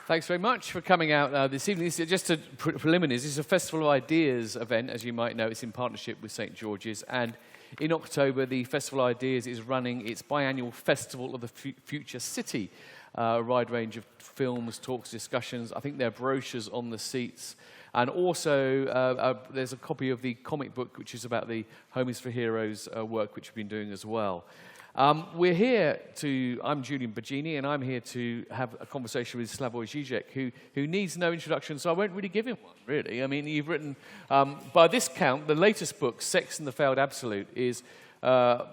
Thanks very much for coming out this evening. This is just a preliminaries. This is a Festival of Ideas event, as you might know. It's in partnership with St. George's. And in October, the Festival of Ideas is running its biannual Festival of the Future City. A wide range of films, talks, discussions. I think there are brochures on the seats. And also, there's a copy of the comic book, which is about the Home is for Heroes work, which we've been doing as well. We're here I'm Julian Bagini, and I'm here to have a conversation with Slavoj Žižek, who needs no introduction, so I won't really give him one, really. I mean, you've written, by this count, the latest book, Sex and the Failed Absolute, is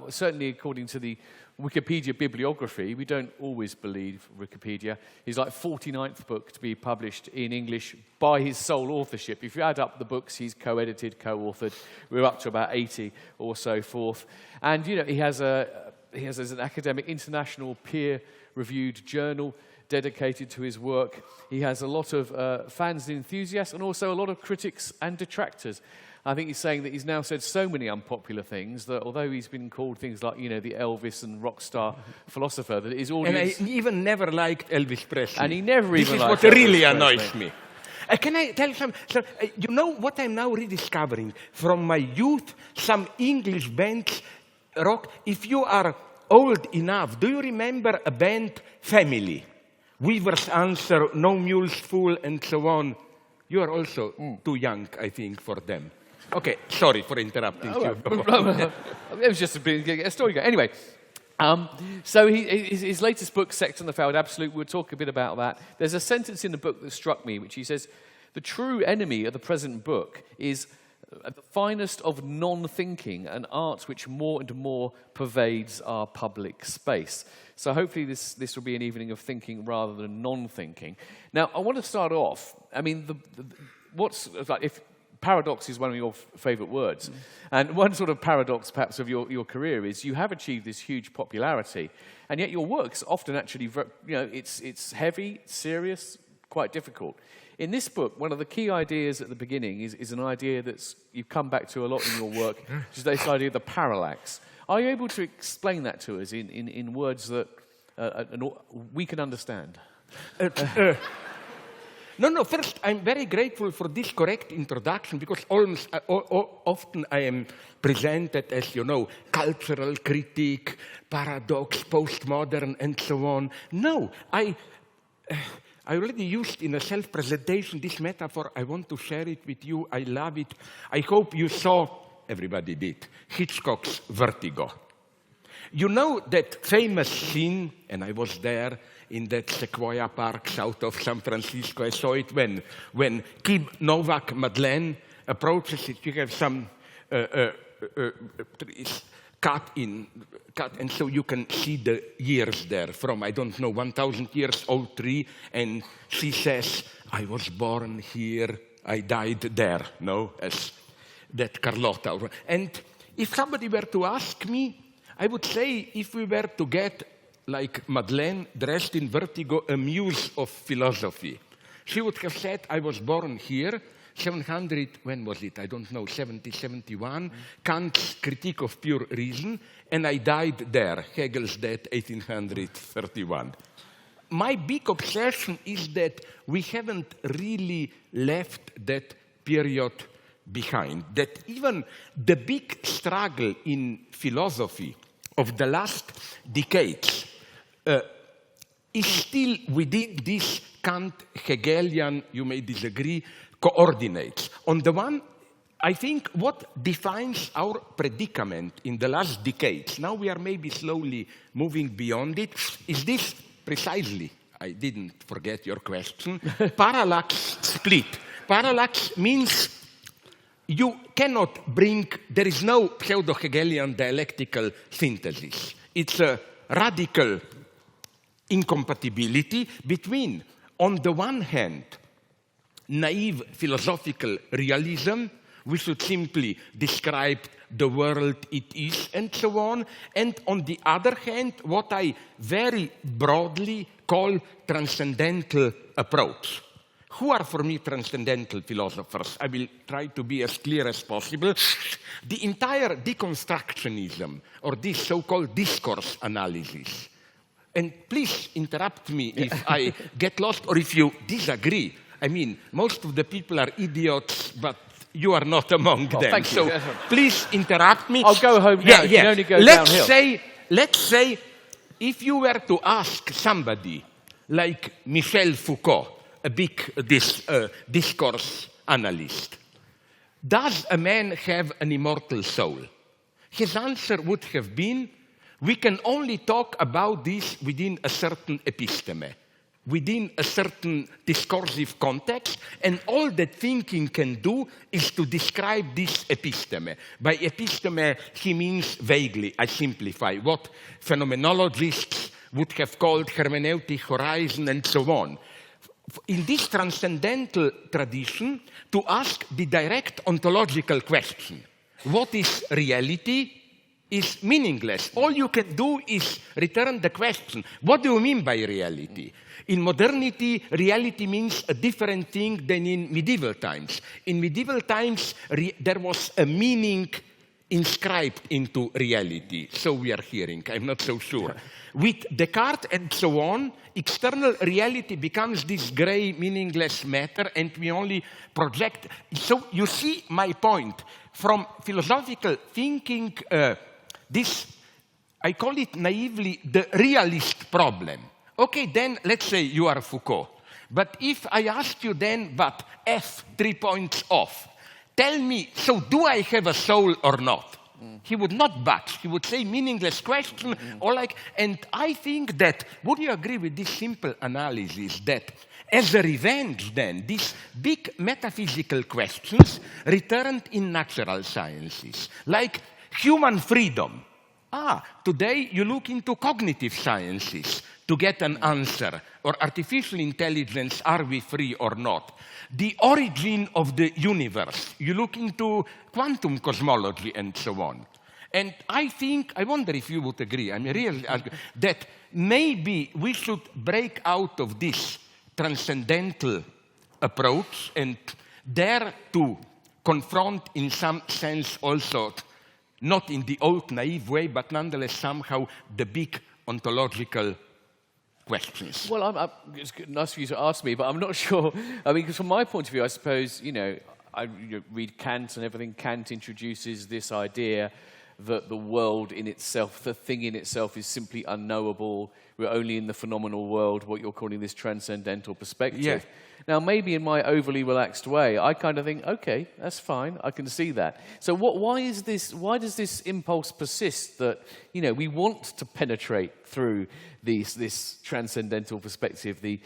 certainly according to the Wikipedia bibliography. We don't always believe Wikipedia. His like 49th book to be published in English by his sole authorship. If you add up the books he's co-edited, co-authored, we're up to about 80 or so forth. And, you know, he has as an academic international peer-reviewed journal dedicated to his work. He has a lot of fans and enthusiasts, and also a lot of critics and detractors. I think he's saying that he's now said so many unpopular things that although he's been called things like, you know, the Elvis and rock star philosopher, that his audience... And I even never liked Elvis Presley. And he never even liked This is what really Elvis annoys Presley. me. Can I tell some... you know what I'm now rediscovering? From my youth, some English bands rock. If you are old enough, do you remember a band, Family? Weaver's Answer, No Mules Fool, and so on. You are also too young, I think, for them. Okay, sorry for interrupting you. It was just a story going. Anyway, so his latest book, Sex and the Failed Absolute, we'll talk a bit about that. There's a sentence in the book that struck me, which he says, the true enemy of the present book is the finest of non-thinking, an art which more and more pervades our public space. So hopefully this will be an evening of thinking rather than non-thinking. Now, I want to start off, I mean, if paradox is one of your favorite words, and one sort of paradox perhaps of your career is you have achieved this huge popularity, and yet your work's often actually, you know, it's heavy, serious, quite difficult. In this book, one of the key ideas at the beginning is an idea that you've come back to a lot in your work, which is this idea of the parallax. Are you able to explain that to us in words that we can understand? No, first, I'm very grateful for this correct introduction, because often I am presented as, you know, cultural critic, paradox, postmodern, and so on. No, I already used in a self-presentation this metaphor. I want to share it with you. I love it. I hope you saw, everybody did, Hitchcock's Vertigo. You know that famous scene, and I was there in that Sequoia Park south of San Francisco. I saw it when Kim Novak Madeleine approaches it. You have some trees cut, and so you can see the years there from, I don't know, 1,000 years old tree, and she says, I was born here, I died there, no, as that Carlotta. And if somebody were to ask me, I would say if we were to get, like Madeleine, dressed in Vertigo, a muse of philosophy, she would have said, I was born here, 700, when was it? I don't know, 70, 71, Kant's Critique of Pure Reason, and I died there, Hegel's death, 1831. My big obsession is that we haven't really left that period behind, that even the big struggle in philosophy of the last decades is still within this Kant-Hegelian, you may disagree, coordinates. On the one, I think what defines our predicament in the last decades, now we are maybe slowly moving beyond it, is this precisely, I didn't forget your question, parallax split. Parallax means you cannot bring, there is no pseudo-Hegelian dialectical synthesis. It's a radical incompatibility between, on the one hand, naive philosophical realism, we should simply describe the world it is, and so on, and on the other hand, what I very broadly call transcendental approach. Who are for me transcendental philosophers? I will try to be as clear as possible. The entire deconstructionism, or this so-called discourse analysis, and please interrupt me if I get lost or if you disagree. I mean, most of the people are idiots, but you are not among them. Thank you. So please interrupt me. I'll go home now. You can only go downhill. Let's say if you were to ask somebody like Michel Foucault, a big discourse analyst, does a man have an immortal soul? His answer would have been, we can only talk about this within a certain episteme, within a certain discursive context, and all that thinking can do is to describe this episteme. By episteme, he means vaguely, I simplify, what phenomenologists would have called hermeneutic horizon and so on. In this transcendental tradition, to ask the direct ontological question, what is reality, is meaningless. All you can do is return the question, what do you mean by reality? In modernity, reality means a different thing than in medieval times. In medieval times, there was a meaning inscribed into reality. So we are hearing, I'm not so sure. With Descartes and so on, external reality becomes this gray, meaningless matter, and we only project. So you see my point. From philosophical thinking, this, I call it naively, the realist problem. Okay, then let's say you are Foucault. But if I ask you then, but F, 3 points off, tell me, so do I have a soul or not? He would not budge. He would say meaningless question, or like, and I think that, would you agree with this simple analysis that as a revenge then, these big metaphysical questions returned in natural sciences, like human freedom. Today you look into cognitive sciences to get an answer, or artificial intelligence, are we free or not? The origin of the universe, you look into quantum cosmology and so on. And I think, I wonder if you would agree, I mean, really, that maybe we should break out of this transcendental approach and dare to confront in some sense also, not in the old naive way, but nonetheless somehow the big ontological questions. Well, it's nice for you to ask me, but I'm not sure. I mean, because from my point of view, I suppose, I read Kant and everything. Kant introduces this idea that the world in itself, the thing in itself, is simply unknowable. We're only in the phenomenal world, what you're calling this transcendental perspective. Yeah. Now, maybe in my overly relaxed way, I kind of think, okay, that's fine, I can see that. So why does this impulse persist that, we want to penetrate through this transcendental perspective, the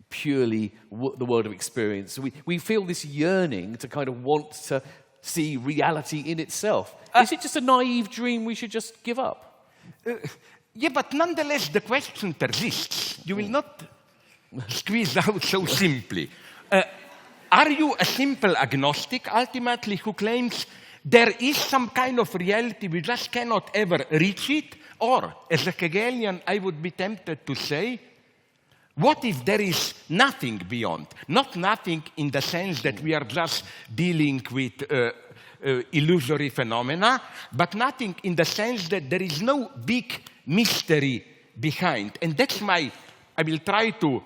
purely the world of experience? We feel this yearning to kind of want to see reality in itself. Is it just a naive dream we should just give up? Yeah, but nonetheless, the question persists. You will not squeeze out so simply. Are you a simple agnostic, ultimately, who claims there is some kind of reality, we just cannot ever reach it? Or, as a Hegelian, I would be tempted to say, what if there is nothing beyond? Not nothing in the sense that we are just dealing with illusory phenomena, but nothing in the sense that there is no big mystery behind. And that's I will try to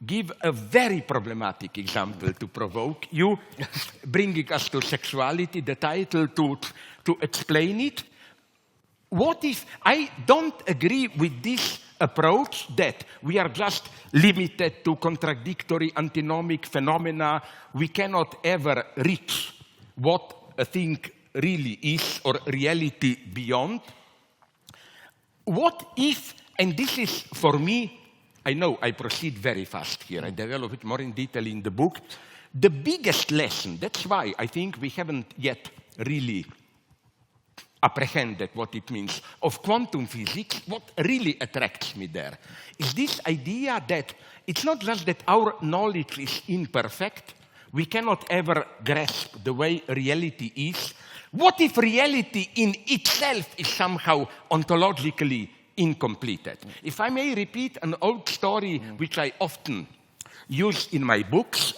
give a very problematic example to provoke you, bringing us to sexuality, the title to explain it. What if I don't agree with this approach that we are just limited to contradictory antinomic phenomena, we cannot ever reach what a thing really is or reality beyond? What if, and this is for me, I know I proceed very fast here, I develop it more in detail in the book, the biggest lesson, that's why I think we haven't yet really apprehended what it means, of quantum physics, what really attracts me there is this idea that it's not just that our knowledge is imperfect, we cannot ever grasp the way reality is. What if reality in itself is somehow ontologically incompleted? If I may repeat an old story which I often use in my books,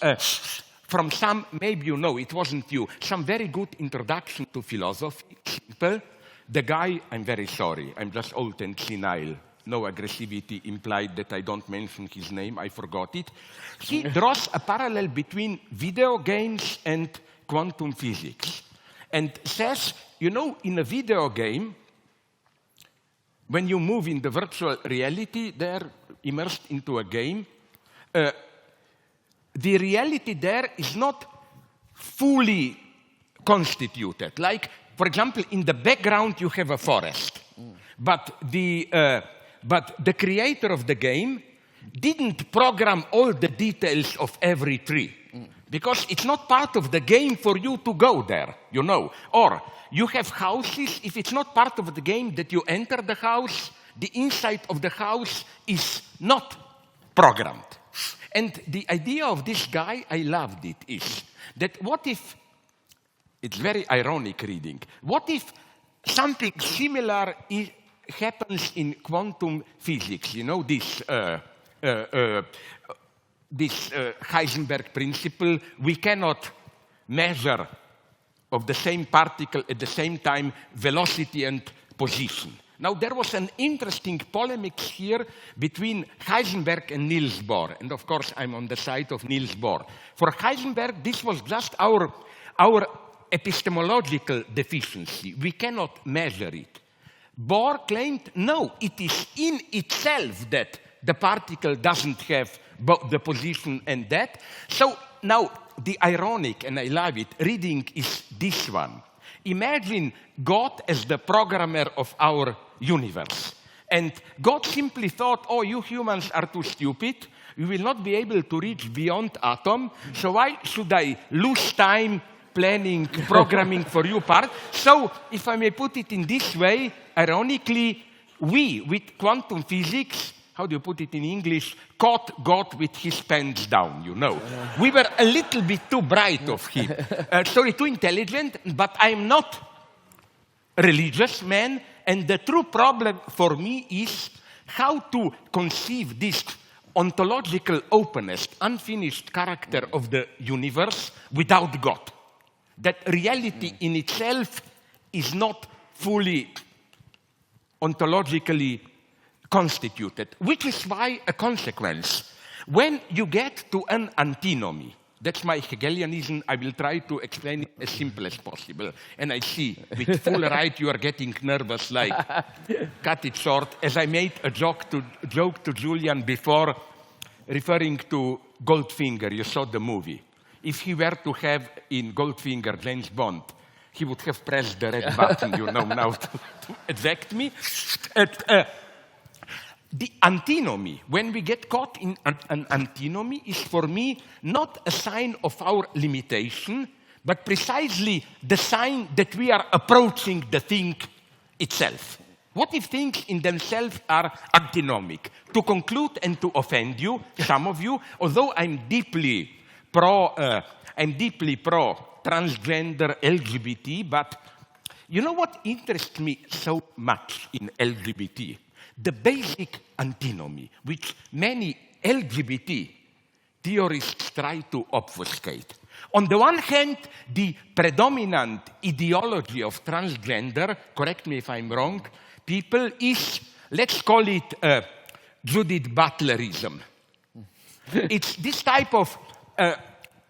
from some, maybe you know, it wasn't you, some very good introduction to philosophy, simple. The guy, I'm very sorry, I'm just old and senile, no aggressivity implied that I don't mention his name, I forgot it. He draws a parallel between video games and quantum physics and says, you know, in a video game, when you move in the virtual reality, they're immersed into a game, the reality there is not fully constituted. Like, for example, in the background you have a forest, but the creator of the game didn't program all the details of every tree, because it's not part of the game for you to go there, you know. Or you have houses, if it's not part of the game that you enter the house, the inside of the house is not programmed. And the idea of this guy, I loved it, is that what if, it's very ironic reading, what if something similar happens in quantum physics? You know, this Heisenberg principle, we cannot measure of the same particle at the same time velocity and position. Now, there was an interesting polemic here between Heisenberg and Niels Bohr. And of course, I'm on the side of Niels Bohr. For Heisenberg, this was just our epistemological deficiency. We cannot measure it. Bohr claimed, no, it is in itself that the particle doesn't have both the position and that. So now, the ironic, and I love it, reading is this one. Imagine God as the programmer of our universe. And God simply thought, oh, you humans are too stupid. We will not be able to reach beyond atom. So why should I lose time planning, programming for you part? So, if I may put it in this way, ironically, we, with quantum physics, how do you put it in English, caught God with his pants down, you know. We were a little bit too bright of him. Sorry, too intelligent, but I'm not a religious man, and the true problem for me is how to conceive this ontological openness, unfinished character of the universe without God. That reality in itself is not fully ontologically constituted, which is why a consequence. When you get to an antinomy, that's my Hegelianism, I will try to explain it as simple as possible. And I see, with full right, you are getting nervous, like, cut it short. As I made a joke to Julian before, referring to Goldfinger, you saw the movie. If he were to have in Goldfinger James Bond, he would have pressed the red button, you know, now to eject me. The antinomy, when we get caught in an antinomy, is for me not a sign of our limitation, but precisely the sign that we are approaching the thing itself. What if things in themselves are antinomic? To conclude and to offend you, some of you, although I'm deeply pro transgender LGBT, but you know what interests me so much in LGBT? The basic antinomy, which many LGBT theorists try to obfuscate. On the one hand, the predominant ideology of transgender, correct me if I'm wrong, people is, let's call it Judith Butlerism. It's this type of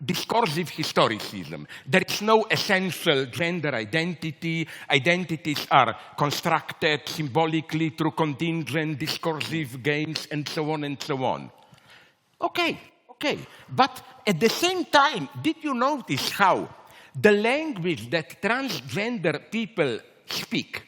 discursive historicism. There is no essential gender identity. Identities are constructed symbolically through contingent discursive games and so on and so on. Okay. But at the same time, did you notice how the language that transgender people speak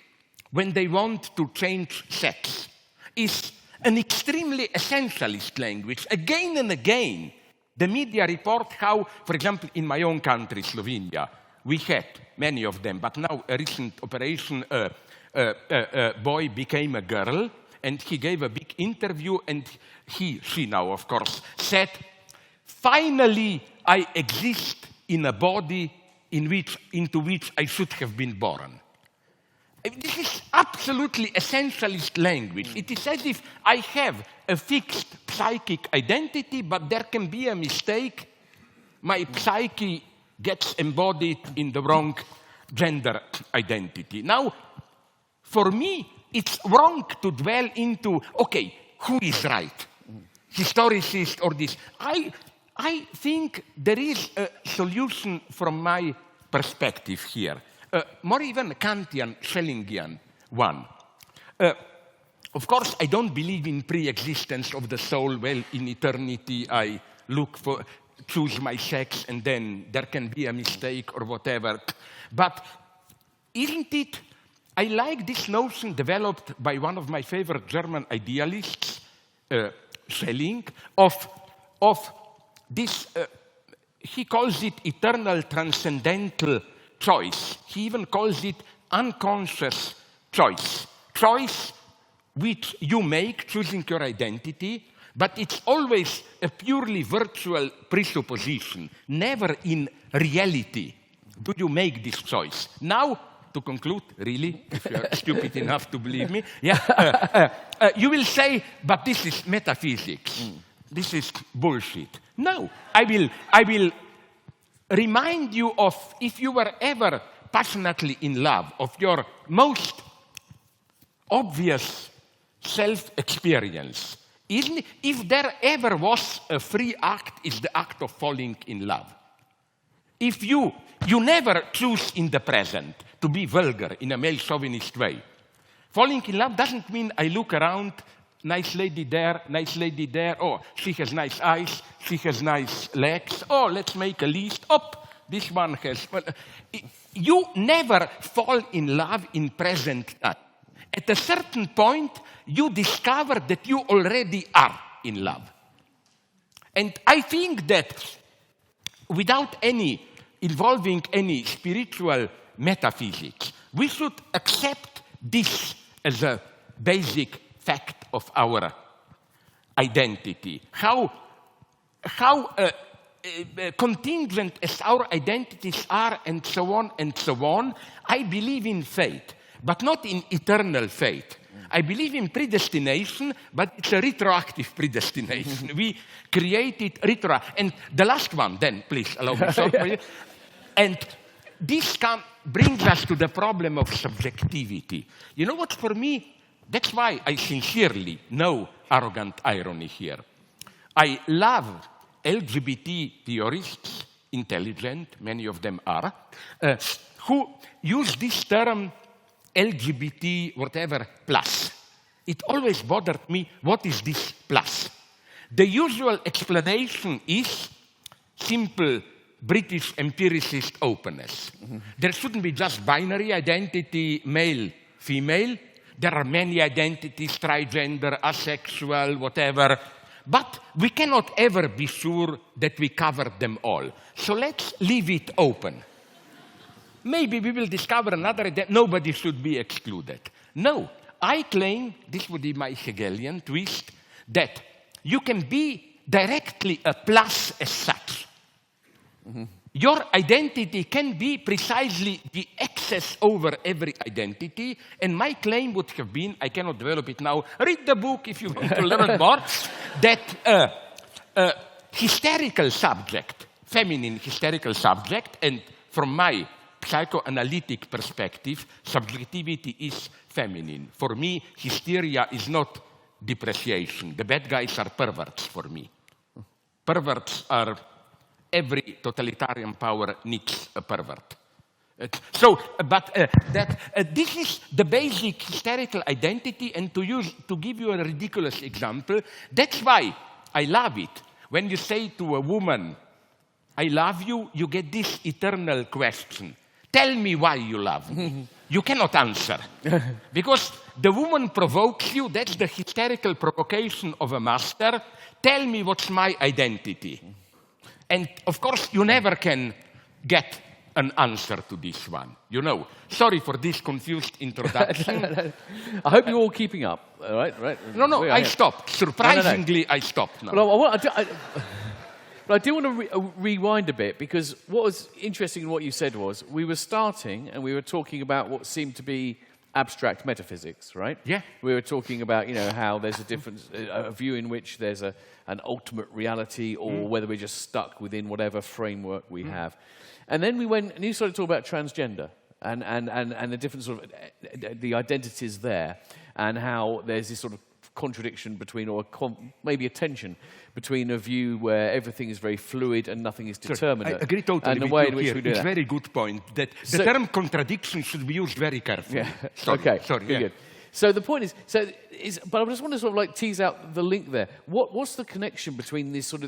when they want to change sex is an extremely essentialist language? Again and again, the media report how, for example, in my own country, Slovenia, we had many of them, but now a recent operation, a boy became a girl, and he gave a big interview, and she now, of course, said, finally, I exist in a body into which I should have been born. This is absolutely essentialist language. It is as if I have a fixed psychic identity, but there can be a mistake. My psyche gets embodied in the wrong gender identity. Now, for me, it's wrong to dwell into, okay, who is right? Historicist or this. I think there is a solution from my perspective here. More even Kantian, Schellingian one. Of course, I don't believe in pre-existence of the soul. Well, in eternity, I choose my sex, and then there can be a mistake or whatever. But isn't it, I like this notion developed by one of my favorite German idealists, Schelling, of this, he calls it eternal transcendental choice. He even calls it unconscious choice. Choice which you make, choosing your identity, but it's always a purely virtual presupposition. Never in reality do you make this choice. Now, to conclude, really, if you're stupid enough to believe me, you will say, but this is metaphysics. This is bullshit. No, I will remind you of, if you were ever passionately in love, of your most obvious self-experience. If there ever was a free act, it's the act of falling in love. If you never choose in the present to be vulgar in a male chauvinist way. Falling in love doesn't mean I look around, nice lady there, oh, she has nice eyes, she has nice legs, oh, let's make a list, this one has... You never fall in love in present time. At a certain point, you discover that you already are in love. And I think that without involving any spiritual metaphysics, we should accept this as a basic fact of our identity. How contingent as our identities are, and so on, I believe in fate, but not in eternal fate. I believe in predestination, but it's a retroactive predestination. We create it and the last one, then, please allow me to And this brings us to the problem of subjectivity. You know what, for me, that's why I sincerely, no arrogant irony here. I love LGBT theorists, intelligent, many of them are, who use this term LGBT whatever plus. It always bothered me, what is this plus? The usual explanation is simple British empiricist openness. There shouldn't be just binary identity, male, female. There are many identities, trigender, asexual, whatever. But we cannot ever be sure that we covered them all. So let's leave it open. Maybe we will discover another that nobody should be excluded. No, I claim, this would be my Hegelian twist, that you can be directly a plus as such. Your identity can be precisely the excess over every identity, and my claim would have been, I cannot develop it now, read the book if you want to learn more, that hysterical subject, feminine hysterical subject, and from my psychoanalytic perspective, subjectivity is feminine. For me, hysteria is not depreciation. The bad guys are perverts for me. Perverts are... Every totalitarian power needs a pervert. This is the basic hysterical identity, and to give you a ridiculous example, that's why I love it. When you say to a woman, I love you, you get this eternal question. Tell me why you love me. You cannot answer. Because the woman provokes you, that's the hysterical provocation of a master. Tell me what's my identity. And, of course, you never can get an answer to this one. You know. Sorry for this confused introduction. I hope you're all keeping up. All right. No, I stopped. Surprisingly, I stopped now. But I do want to rewind a bit, because what was interesting in what you said was we were starting and we were talking about what seemed to be abstract metaphysics, right? Yeah. We were talking about, how there's a difference, a view in which there's an ultimate reality, or whether we're just stuck within whatever framework we have. And then we went, and you started talking about transgender and the different sort of the identities there. and how there's this sort of contradiction between, or maybe a tension between a view where everything is very fluid and nothing is determinate. I agree totally and the with way you in which here. we do It's that. a very good point that the term contradiction should be used very carefully. Yeah. Sorry, Okay. sorry. Good. So the point is, but I just want to sort of like tease out the link there. What's the connection between these sort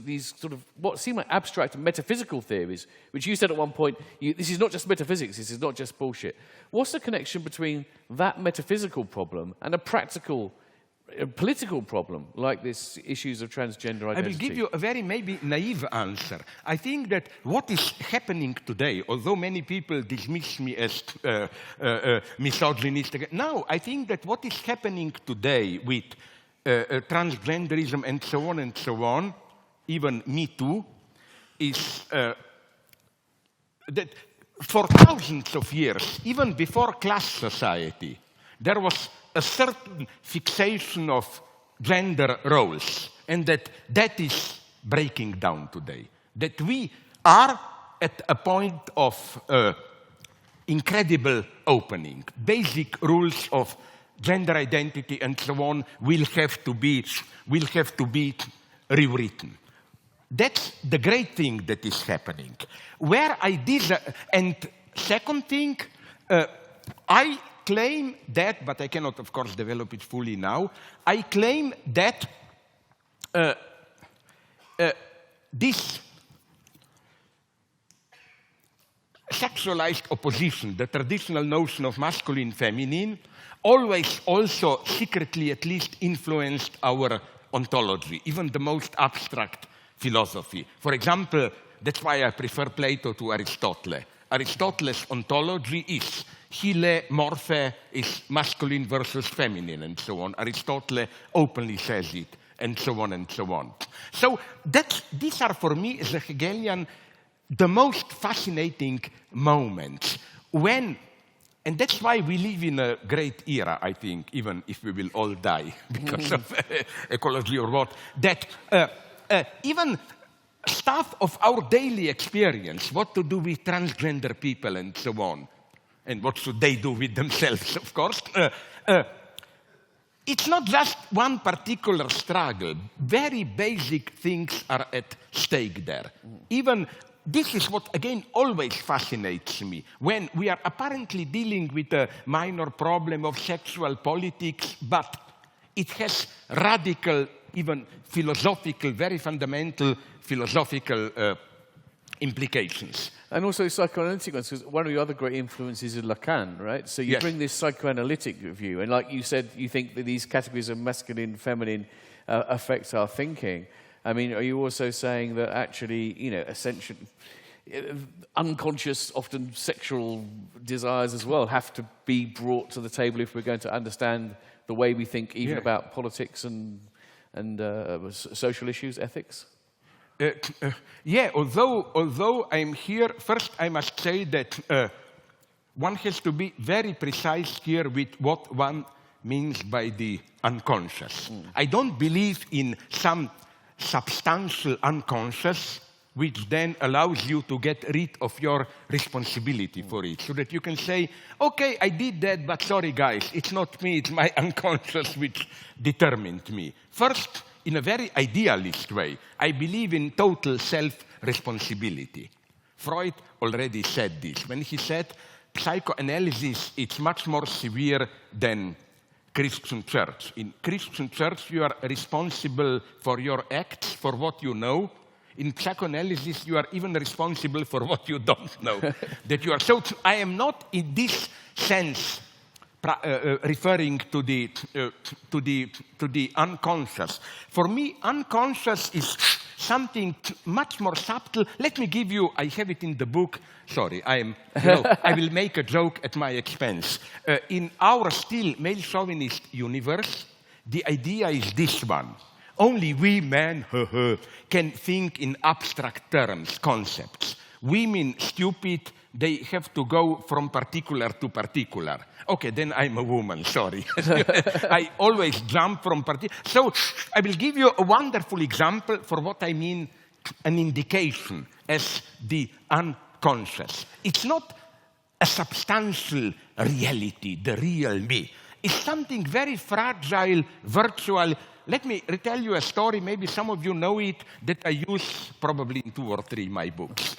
of what seem like abstract and metaphysical theories, which you said at one point, this is not just metaphysics, this is not just bullshit. What's the connection between that metaphysical problem and a practical, political problem like this issues of transgender identity? I will give you a very maybe naive answer. I think that what is happening today, although many people dismiss me as misogynistic, no, I think that what is happening today with transgenderism and so on, even Me Too, is that for thousands of years, even before class society, there was a certain fixation of gender roles, and that is breaking down today. That we are at a point of incredible opening. Basic rules of gender identity and so on will have to be rewritten. That's the great thing that is happening. And second thing, I claim that, but I cannot, of course, develop it fully now. I claim that this sexualized opposition, the traditional notion of masculine-feminine, always also secretly at least influenced our ontology, even the most abstract philosophy. For example, that's why I prefer Plato to Aristotle. Aristotle's ontology is Hyle, Morphe is masculine versus feminine, and so on. Aristotle openly says it, and so on and so on. So these are, for me, as a Hegelian, the most fascinating moments when, and that's why we live in a great era, I think, even if we will all die because of ecology or what, that even stuff of our daily experience, what to do with transgender people and so on, and what should they do with themselves, of course. It's not just one particular struggle. Very basic things are at stake there. Even this is what, again, always fascinates me. When we are apparently dealing with a minor problem of sexual politics, but it has radical, even philosophical, very fundamental philosophical implications. And also psychoanalytic ones, because one of the other great influences is Lacan, right? So you bring this psychoanalytic view, and like you said, you think that these categories of masculine, feminine affect our thinking. I mean, are you also saying that actually, essentially, unconscious, often sexual desires as well have to be brought to the table if we're going to understand the way we think even about politics and social issues, ethics? Although I'm here, first I must say that one has to be very precise here with what one means by the unconscious. I don't believe in some substantial unconscious which then allows you to get rid of your responsibility for it, so that you can say, okay, I did that, but sorry guys, it's not me, it's my unconscious which determined me. First, in a very idealist way, I believe in total self-responsibility. Freud already said this when he said, psychoanalysis is much more severe than Christian church. In Christian church, you are responsible for your acts, for what you know. In psychoanalysis, you are even responsible for what you don't know. That you are. So I am not in this sense referring to the unconscious. For me, unconscious is something much more subtle. Let me give you, I have it in the book. Sorry, I will make a joke at my expense. In our still male chauvinist universe, the idea is this one. Only we men can think in abstract terms, concepts. Women, stupid, they have to go from particular to particular. Okay, then I'm a woman, sorry. I always jump from particular. So I will give you a wonderful example for what I mean, an indication as the unconscious. It's not a substantial reality, the real me. is something very fragile, virtual. Let me retell you a story, maybe some of you know it, that I use probably in 2 or 3 of my books.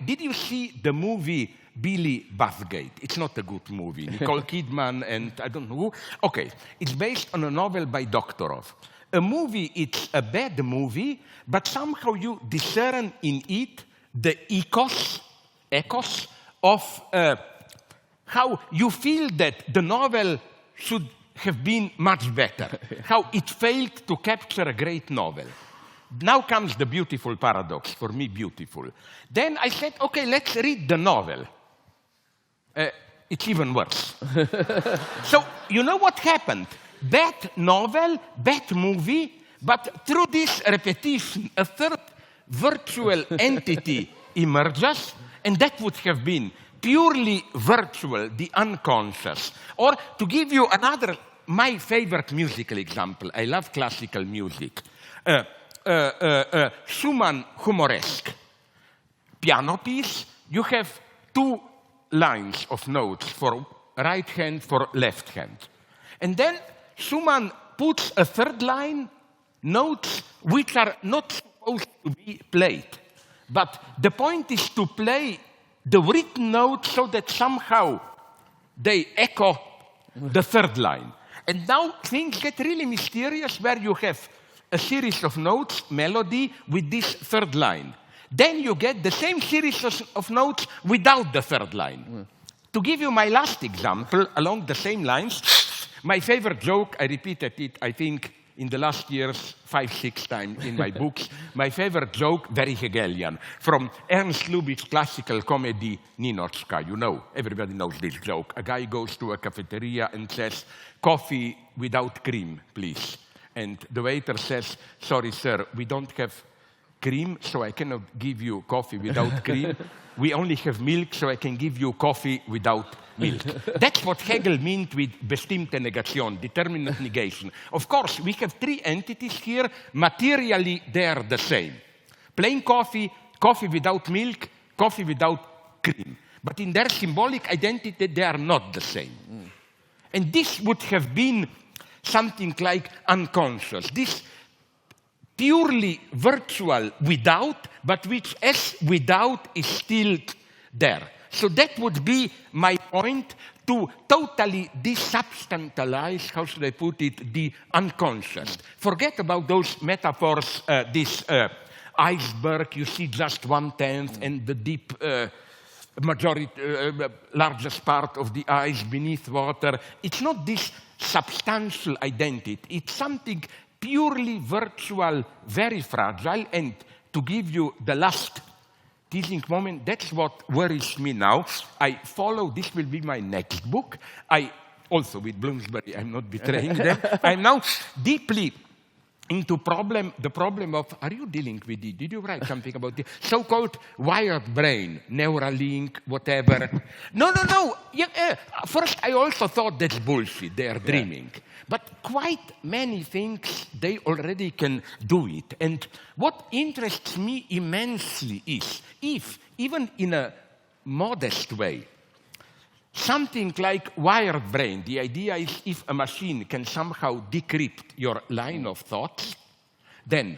Did you see the movie Billy Bathgate? It's not a good movie. Nicole Kidman and I don't know who. Okay, it's based on a novel by Doktorov. A movie, it's a bad movie, but somehow you discern in it the echoes of how you feel that the novel should have been much better, how it failed to capture a great novel. Now comes the beautiful paradox, for me beautiful. Then I said, okay, let's read the novel. It's even worse. So you know what happened? Bad novel, bad movie, but through this repetition, a third virtual entity emerges, and that would have been purely virtual, the unconscious. Or to give you another, my favorite musical example, I love classical music. Schumann Humoresque. Piano piece, you have 2 lines of notes for right hand, for left hand. And then Schumann puts a 3rd line, notes which are not supposed to be played. But the point is to play the written notes so that somehow they echo the 3rd line. And now things get really mysterious where you have a series of notes, melody, with this 3rd line. Then you get the same series of notes without the 3rd line. To give you my last example, along the same lines, my favorite joke, I repeated it, I think, in the last years, 5, 6 times in my books. My favorite joke, very Hegelian, from Ernst Lubitsch's classical comedy, Ninotchka. You know, everybody knows this joke. A guy goes to a cafeteria and says, coffee without cream, please. And the waiter says, sorry, sir, we don't have cream, so I cannot give you coffee without cream. We only have milk, so I can give you coffee without milk. That's what Hegel meant with bestimmte Negation, determinate negation. Of course, we have 3 entities here. Materially, they are the same. Plain coffee, coffee without milk, coffee without cream. But in their symbolic identity, they are not the same. And this would have been something like unconscious. This purely virtual without, but which as without is still there. So that would be my point, to totally desubstantialize, how should I put it, the unconscious. Forget about those metaphors, this iceberg, you see just 1/10, and the deep largest part of the ice beneath water. It's not this substantial identity. It's something purely virtual, very fragile. And to give you the last teasing moment, that's what worries me now. I follow, this will be my next book. Also with Bloomsbury, I'm not betraying them. I'm now deeply into the problem of, are you dealing with it? Did you write something about the so-called wired brain, Neuralink, whatever? No. First, I also thought that's bullshit. They are dreaming. But quite many things, they already can do it. And what interests me immensely is, if, even in a modest way, something like wired brain, the idea is if a machine can somehow decrypt your line of thoughts, then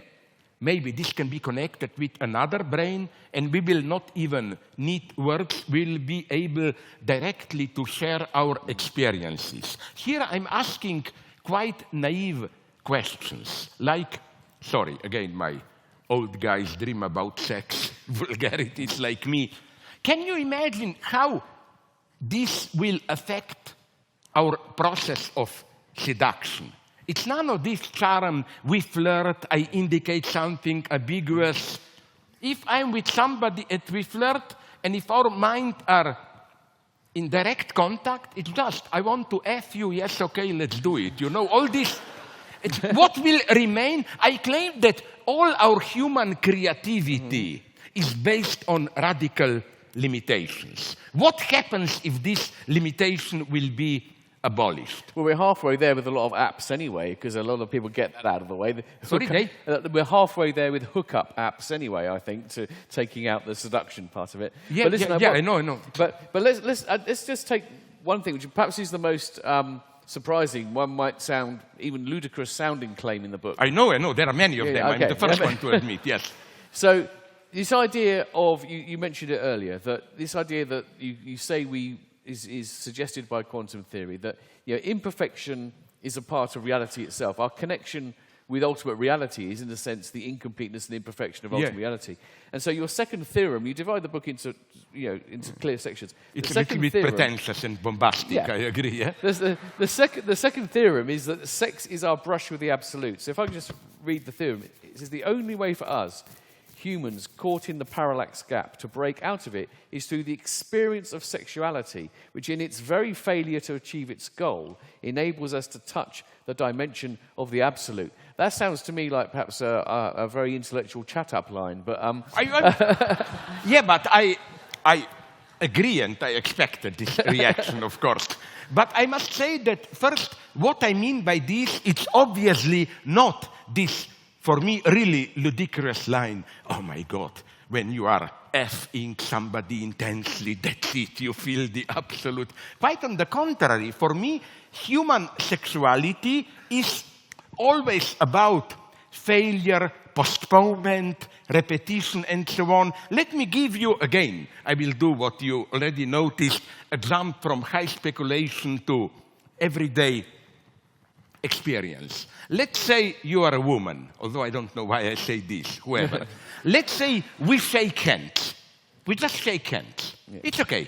maybe this can be connected with another brain, and we will not even need words, we'll be able directly to share our experiences. Here I'm asking quite naive questions, like, sorry, again, my old guys dream about sex, vulgarities like me. Can you imagine how this will affect our process of seduction? It's none of this charm, we flirt, I indicate something ambiguous. If I'm with somebody and we flirt, and if our minds are in direct contact, it's just, I want to F you, yes, okay, let's do it. You know, all this. What will remain? I claim that all our human creativity is based on radical limitations. What happens if this limitation will be abolished? Well, we're halfway there with a lot of apps anyway, because a lot of people get that out of the way. Sorry, we're halfway there with hookup apps anyway, I think, to taking out the seduction part of it. Yeah, but listen, I know. But let's just take one thing which perhaps is the most surprising, one might sound even ludicrous sounding claim in the book. I know. There are many of them. Okay. I'm the first one to admit, yes. So this idea of, you mentioned it earlier, that this idea that you say is suggested by quantum theory, that imperfection is a part of reality itself. Our connection with ultimate reality is, in a sense, the incompleteness and imperfection of ultimate reality. And so your second theorem, you divide the book into clear sections. It's a little bit pretentious and bombastic, I agree, yeah? The second theorem is that sex is our brush with the absolute. So if I can just read the theorem, it says the only way for us, humans caught in the parallax gap, to break out of it is through the experience of sexuality, which in its very failure to achieve its goal enables us to touch the dimension of the absolute. That sounds to me like perhaps a very intellectual chat-up line, but... Yeah, but I agree, and I expected this reaction, of course. But I must say that first, what I mean by this, it's obviously not this, for me, really ludicrous line, oh my God, when you are F-ing somebody intensely, that's it, you feel the absolute. Quite on the contrary, for me, human sexuality is always about failure, postponement, repetition, and so on. Let me give you again, I will do what you already noticed, a jump from high speculation to everyday experience. Let's say you are a woman, although I don't know why I say this, whoever. Let's say we shake hands. We just shake hands. Yeah. It's okay.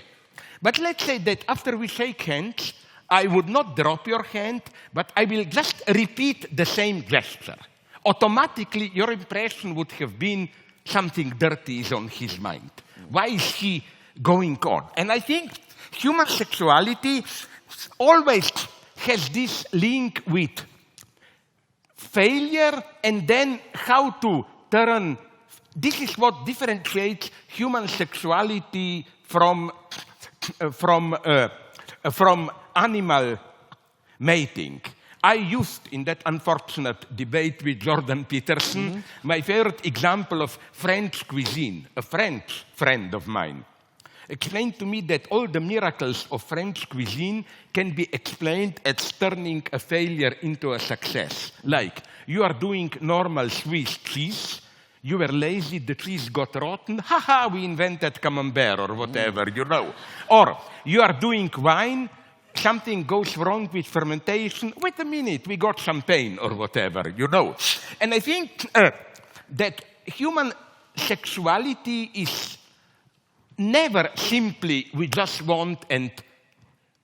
But let's say that after we shake hands, I would not drop your hand, but I will just repeat the same gesture. Automatically, your impression would have been something dirty is on his mind. Why is he going on? And I think human sexuality always has this link with failure and then how to turn. This is what differentiates human sexuality from animal mating. I used, in that unfortunate debate with Jordan Peterson, my favorite example of French cuisine. A French friend of mine explained to me that all the miracles of French cuisine can be explained as turning a failure into a success. Like, you are doing normal Swiss cheese, you were lazy, the cheese got rotten, haha, we invented camembert or whatever, you know. Or, you are doing wine, something goes wrong with fermentation, wait a minute, we got champagne or whatever, you know. And I think that human sexuality is never simply we just want and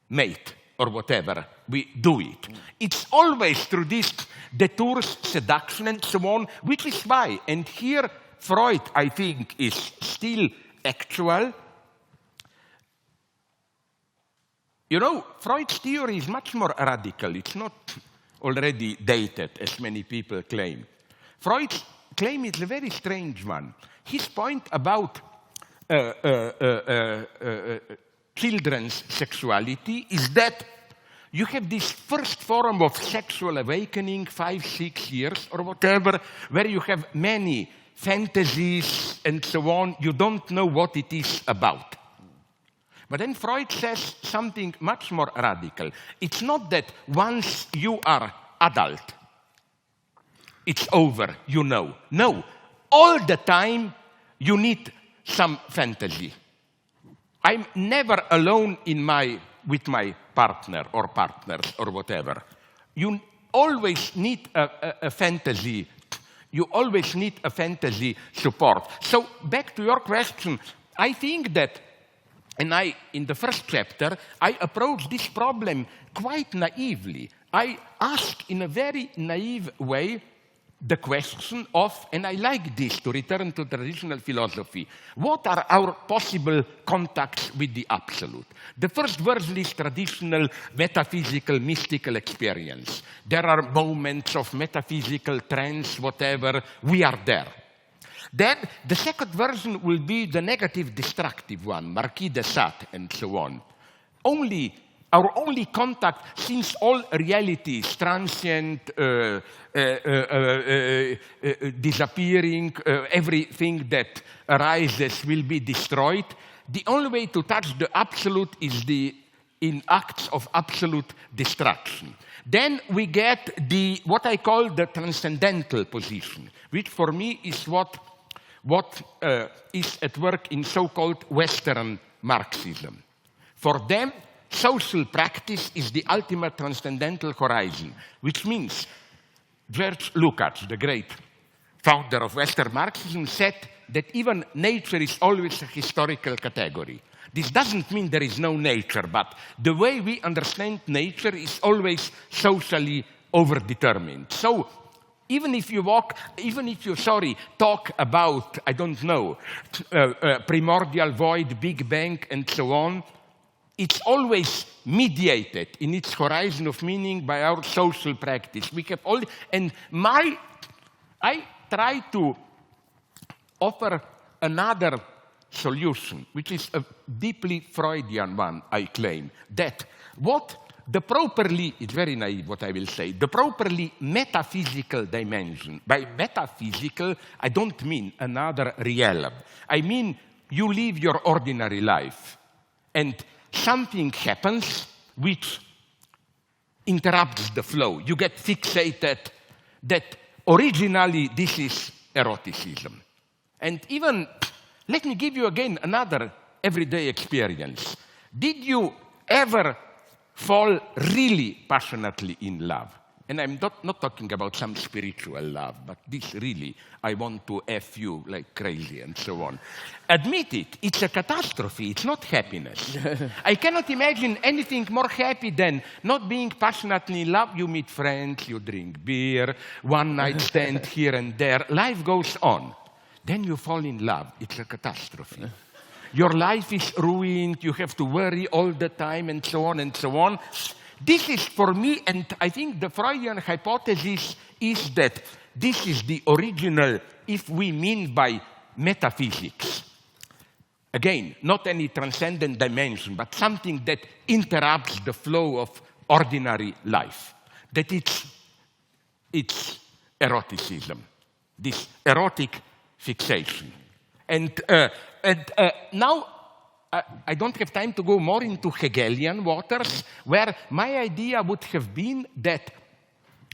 mate or whatever, we do it. It's always through this detours, seduction and so on, which is why, and here Freud, I think, is still actual. You know, Freud's theory is much more radical. It's not already dated, as many people claim. Freud's claim is a very strange one. His point about children's sexuality is that you have this first form of sexual awakening, 5, 6 years or whatever, where you have many fantasies and so on. You don't know what it is about. But then Freud says something much more radical. It's not that once you are adult, it's over, you know. No, all the time you need some fantasy. I'm never alone with my partner or partners or whatever. You always need a fantasy. You always need a fantasy support. So back to your question, I think that, and in the first chapter, I approach this problem quite naively. I ask in a very naive way the question of, and I like this to return to traditional philosophy, what are our possible contacts with the absolute? The first version is traditional metaphysical, mystical experience. There are moments of metaphysical trance, whatever, we are there. Then the second version will be the negative, destructive one, Marquis de Sade, and so on. Our only contact, since all reality is transient, disappearing, everything that arises will be destroyed, the only way to touch the absolute is the in acts of absolute destruction. Then we get what I call the transcendental position, which for me is what is at work in so-called Western Marxism. For them, social practice is the ultimate transcendental horizon, which means George Lukács, the great founder of Western Marxism, said that even nature is always a historical category. This doesn't mean there is no nature, but the way we understand nature is always socially overdetermined. So even if you talk about, I don't know, primordial void, Big Bang, and so on, it's always mediated in its horizon of meaning by our social practice. We have all, and I try to offer another solution, which is a deeply Freudian one, I claim, that it's very naive what I will say, the properly metaphysical dimension. By metaphysical, I don't mean another realm. I mean you live your ordinary life, and something happens which interrupts the flow. You get fixated that originally this is eroticism. And even, let me give you again another everyday experience. Did you ever fall really passionately in love? And I'm not talking about some spiritual love, but this really, I want to F you like crazy and so on. Admit it, it's a catastrophe, it's not happiness. I cannot imagine anything more happy than not being passionately in love. You meet friends, you drink beer, one night stand here and there, life goes on. Then you fall in love, it's a catastrophe. Your life is ruined, you have to worry all the time and so on and so on. This is for me, and I think the Freudian hypothesis is that this is the original, if we mean by metaphysics. Again, not any transcendent dimension, but something that interrupts the flow of ordinary life. That it's eroticism, this erotic fixation. And now, I don't have time to go more into Hegelian waters, where my idea would have been that,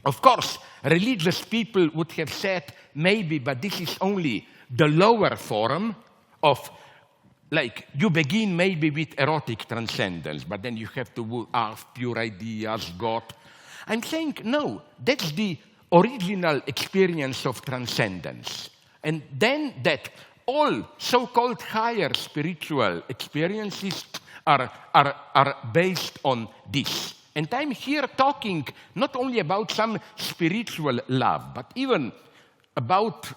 of course, religious people would have said, maybe, but this is only the lower form of, like, you begin maybe with erotic transcendence, but then you have to have pure ideas, God. I'm saying, no, that's the original experience of transcendence. And then that all so-called higher spiritual experiences are based on this. And I'm here talking not only about some spiritual love, but even about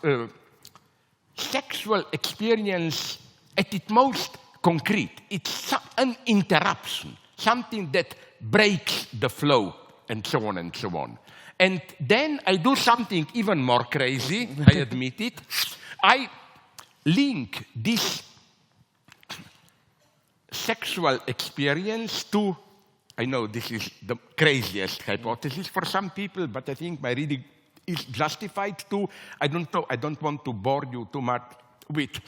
sexual experience at its most concrete. It's an interruption, something that breaks the flow, and so on and so on. And then I do something even more crazy, I admit it. I link this sexual experience to, I know this is the craziest hypothesis for some people, but I think my reading is justified too. I don't know, I don't want to bore you too much with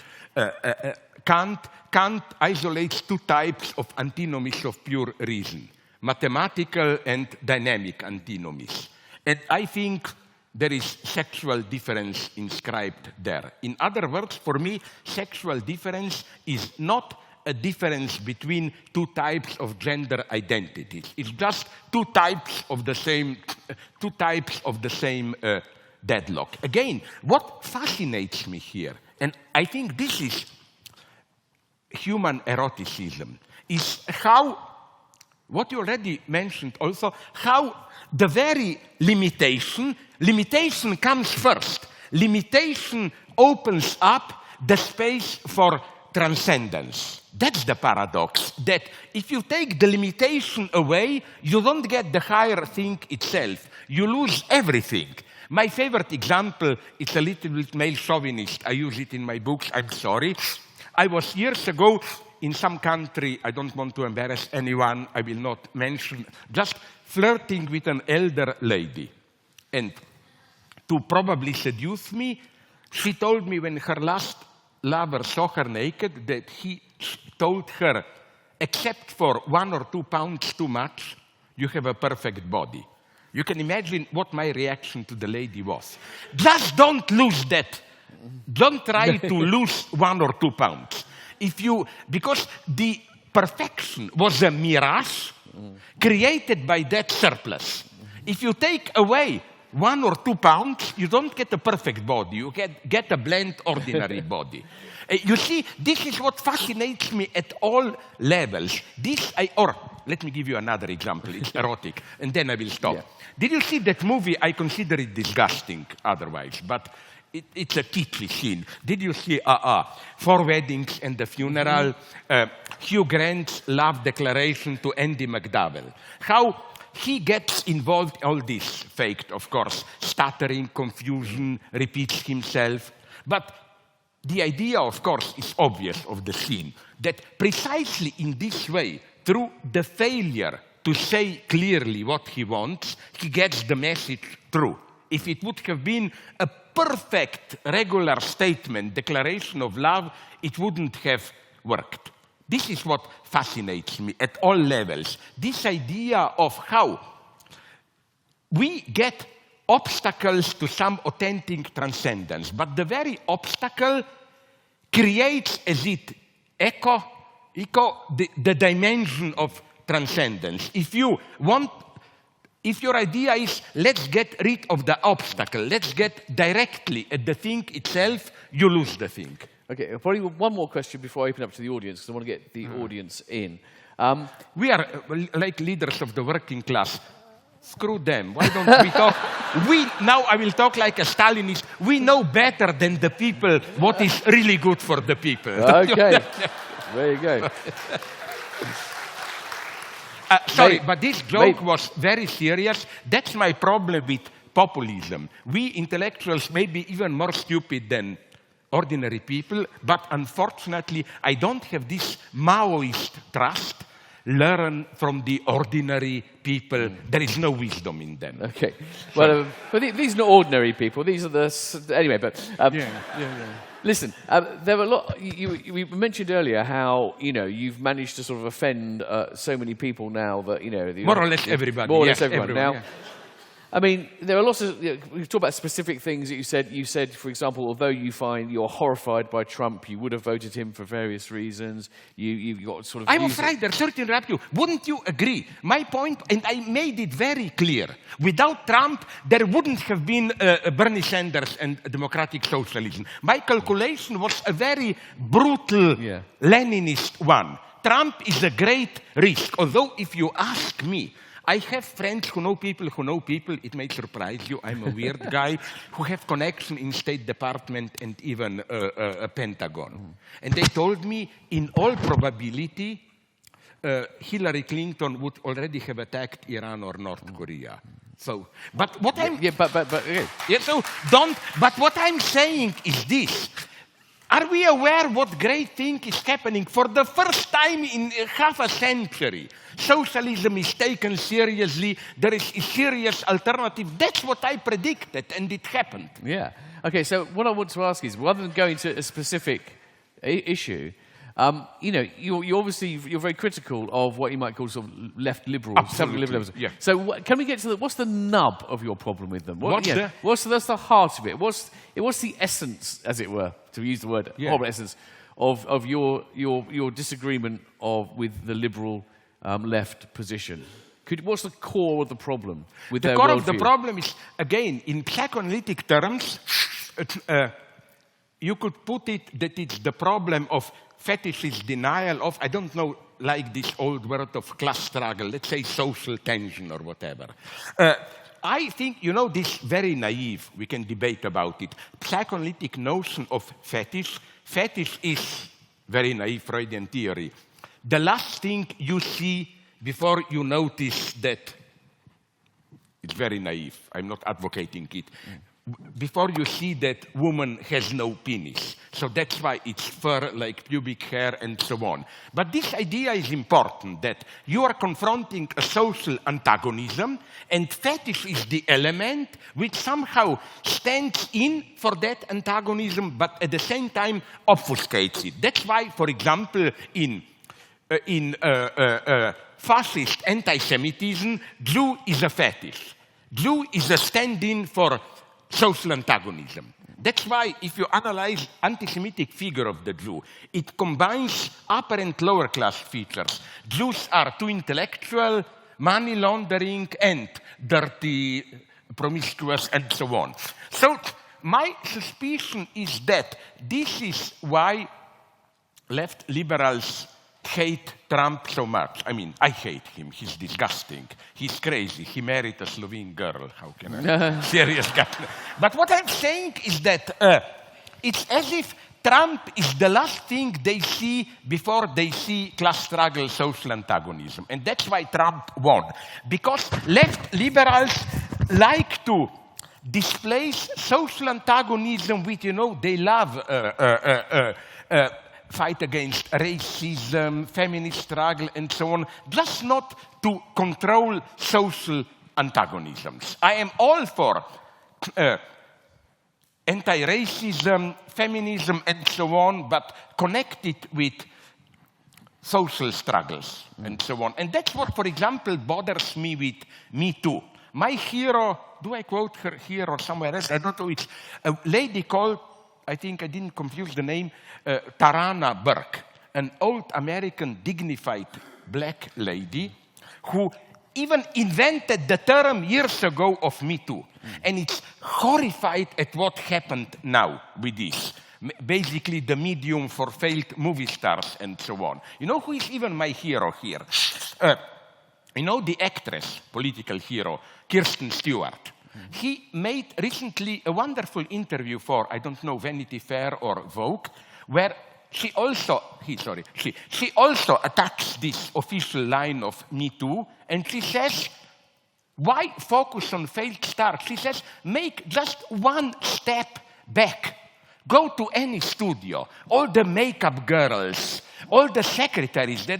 Kant. Kant isolates two types of antinomies of pure reason, mathematical and dynamic antinomies. And I think there is sexual difference inscribed there. In other words, for me, sexual difference is not a difference between two types of gender identities. It's just two types of the same deadlock. Again, what fascinates me here, and I think this is human eroticism, is how, what you already mentioned also, how the very limitation comes first. Limitation opens up the space for transcendence. That's the paradox, that if you take the limitation away, you don't get the higher thing itself. You lose everything. My favorite example, it's a little bit male chauvinist. I use it in my books, I'm sorry. I was years ago in some country, I don't want to embarrass anyone, I will not mention, just flirting with an elder lady. And to probably seduce me, she told me when her last lover saw her naked that he told her, except for 1 or 2 pounds too much, you have a perfect body. You can imagine what my reaction to the lady was. Just don't lose that. Don't try to lose 1 or 2 pounds. Because the perfection was a mirage created by that surplus. If you take away 1 or 2 pounds, you don't get a perfect body. You get a bland, ordinary body. You see, this is what fascinates me at all levels. Let me give you another example. It's erotic, and then I will stop. Yeah. Did you see that movie? I consider it disgusting otherwise, but it's a kitschy scene. Did you see 4 Weddings and the Funeral? Hugh Grant's love declaration to Andy McDowell. How he gets involved in all this, faked, of course, stuttering, confusion, repeats himself. But the idea, of course, is obvious of the scene, that precisely in this way, through the failure to say clearly what he wants, he gets the message through. If it would have been a perfect, regular statement, declaration of love, it wouldn't have worked. This is what fascinates me at all levels. This idea of how we get obstacles to some authentic transcendence, but the very obstacle creates, as it echo the dimension of transcendence. If your idea is, let's get rid of the obstacle, let's get directly at the thing itself, you lose the thing. Okay, probably one more question before I open up to the audience, because I want to get the audience in. We are like leaders of the working class. Screw them. Why don't we talk? Now I will talk like a Stalinist. We know better than the people what is really good for the people. Okay. There you go. But this joke was very serious. That's my problem with populism. We intellectuals may be even more stupid than ordinary people, but unfortunately, I don't have this Maoist trust. Learn from the ordinary people. There is no wisdom in them. Okay. Well, but these are not ordinary people. These are anyway. But listen, there were a lot. We mentioned earlier how you've managed to sort of offend so many people now that more or less everybody. More or less everyone. Now, I mean, there are lots of. We've talked about specific things that you said. You said, for example, although you're horrified by Trump, you would have voted him for various reasons. You got sort of. I'm afraid, sorry to interrupt you. Wouldn't you agree? My point, and I made it very clear. Without Trump, there wouldn't have been Bernie Sanders and democratic socialism. My calculation was a very brutal Leninist one. Trump is a great risk. Although, if you ask me. I have friends who know people. It may surprise you. I'm a weird guy who have connection in State Department and even a Pentagon. And they told me, in all probability, Hillary Clinton would already have attacked Iran or North Korea. So, but what I'm But what I'm saying is this. Are we aware what great thing is happening? For the first time in half a century, socialism is taken seriously. There is a serious alternative. That's what I predicted, and it happened. Yeah. Okay, so what I want to ask is, rather than going to a specific issue, you're obviously very critical of what you might call sort of left liberals. Absolutely. Yeah. So can we get to what's the nub of your problem with them? What's that's the heart of it? What's the essence, as it were, to use the word horrible essence, of your disagreement with the liberal left position? What's the core of the problem with their worldview? The core of the problem is, again, in psychoanalytic terms, you could put it that it's the problem of fetishist denial of, I don't know, like this old word of class struggle, let's say social tension or whatever. I think, this very naive, we can debate about it, psychoanalytic notion of fetish. Fetish is very naive Freudian theory. The last thing you see before you notice that it's very naive. I'm not advocating it. Before you see that woman has no penis. So that's why it's fur, like pubic hair, and so on. But this idea is important, that you are confronting a social antagonism, and fetish is the element which somehow stands in for that antagonism, but at the same time obfuscates it. That's why, for example, in fascist anti-Semitism, Jew is a fetish. Jew is a stand-in for social antagonism. That's why if you analyze anti-Semitic figure of the Jew, it combines upper and lower class features. Jews are too intellectual, money laundering, and dirty, promiscuous, and so on. So my suspicion is that this is why left liberals hate Trump so much. I mean, I hate him. He's disgusting. He's crazy. He married a Slovene girl. How can I? Serious guy. But what I'm saying is that it's as if Trump is the last thing they see before they see class struggle, social antagonism. And that's why Trump won. Because left liberals like to displace social antagonism with, they love fight against racism, feminist struggle, and so on, just not to control social antagonisms. I am all for anti-racism, feminism, and so on, but connect it with social struggles and so on. And that's what, for example, bothers me with Me Too. My hero, do I quote her here or somewhere else? I don't know. It's a lady called, I think I didn't confuse the name, Tarana Burke, an old American dignified black lady who even invented the term years ago of Me Too. And it's horrified at what happened now with this. Basically the medium for failed movie stars and so on. You know who is even my hero here? The actress, political hero, Kirsten Stewart. He made recently a wonderful interview for, I don't know, Vanity Fair or Vogue, where she also attacks this official line of Me Too, and she says, why focus on failed stars? She says, make just one step back. Go to any studio, all the makeup girls, all the secretaries, they're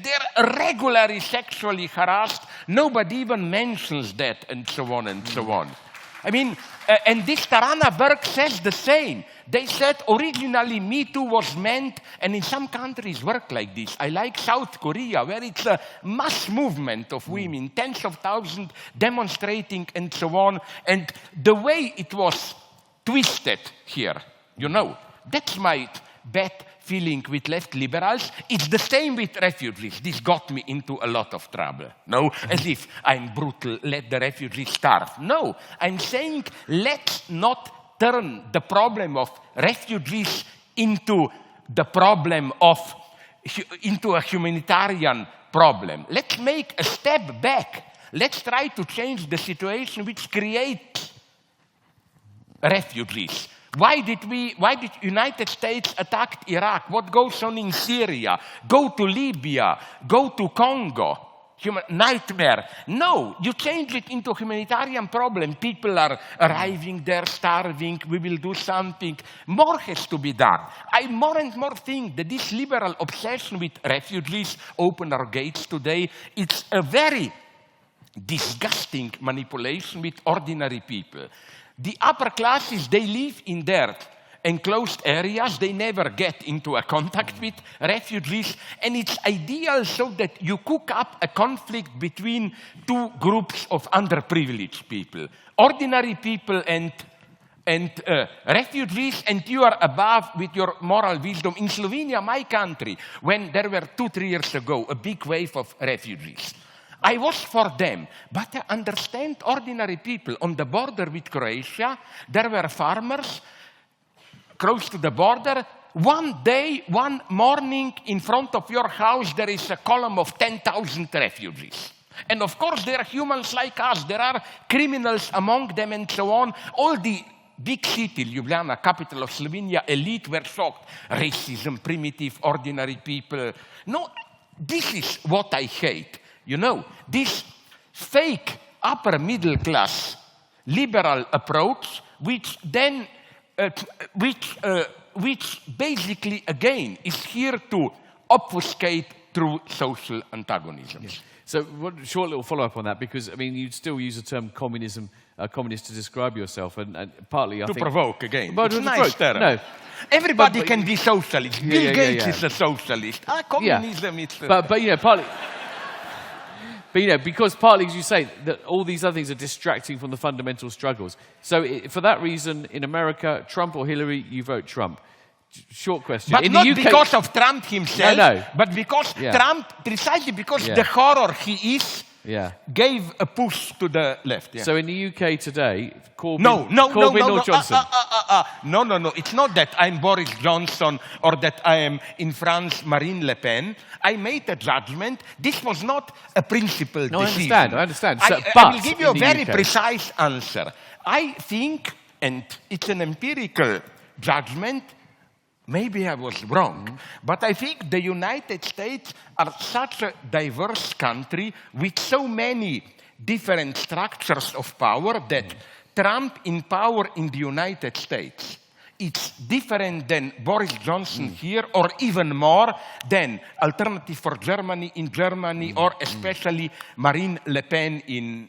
regularly sexually harassed. Nobody even mentions that, and so on and so on. I mean, and this Tarana Burke says the same. They said originally Me Too was meant, and in some countries work like this. I like South Korea, where it's a mass movement of women, tens of thousands demonstrating and so on. And the way it was twisted here, that's my bad feeling with left liberals. It's the same with refugees. This got me into a lot of trouble. No, as if I'm brutal, let the refugees starve. No, I'm saying let's not turn the problem of refugees into a humanitarian problem. Let's make a step back. Let's try to change the situation which creates refugees. Why did United States attack Iraq? What goes on in Syria? Go to Libya. Go to Congo. Nightmare. No, you change it into a humanitarian problem. People are arriving there, starving. We will do something. More has to be done. I more and more think that this liberal obsession with refugees, open our gates today, it's a very disgusting manipulation with ordinary people. The upper classes, they live in their enclosed areas. They never get into a contact with refugees. And it's ideal so that you cook up a conflict between two groups of underprivileged people. Ordinary people and refugees, and you are above with your moral wisdom. In Slovenia, my country, when there were 2-3 years ago, a big wave of refugees, I was for them, but I understand ordinary people. On the border with Croatia, there were farmers close to the border. One day, one morning, in front of your house, there is a column of 10,000 refugees. And of course, they are humans like us. There are criminals among them and so on. All the big city, Ljubljana, capital of Slovenia, elite were shocked. Racism, primitive, ordinary people. No, this is what I hate. This fake upper middle class liberal approach, which basically again is here to obfuscate through social antagonisms. So, short little follow up on that, because you still use the term communism communist to describe yourself, and partly I To think... provoke again. But It's to nice provoke, term. no. Everybody can be socialist. Bill yeah, Gates yeah. is a socialist. Communism is... But you know, partly... But, you know, because partly, as you say, that all these other things are distracting from the fundamental struggles. So for that reason, in America, Trump or Hillary, you vote Trump. Short question. But in not the UK, because of Trump himself, No. but because Trump, precisely because the horror he is, gave a push to the left. Yeah. So in the UK today, Corbyn, Corbyn or Johnson? No. It's not that I'm Boris Johnson or that I am in France Marine Le Pen. I made a judgment. This was not a principled decision. I understand. So, I will give you a very UK. precise answer. I think, and it's an empirical judgment, maybe I was wrong, but I think the United States are such a diverse country with so many different structures of power that Trump in power in the United States, it's different than Boris Johnson here, or even more than Alternative for Germany in Germany, or especially Marine Le Pen in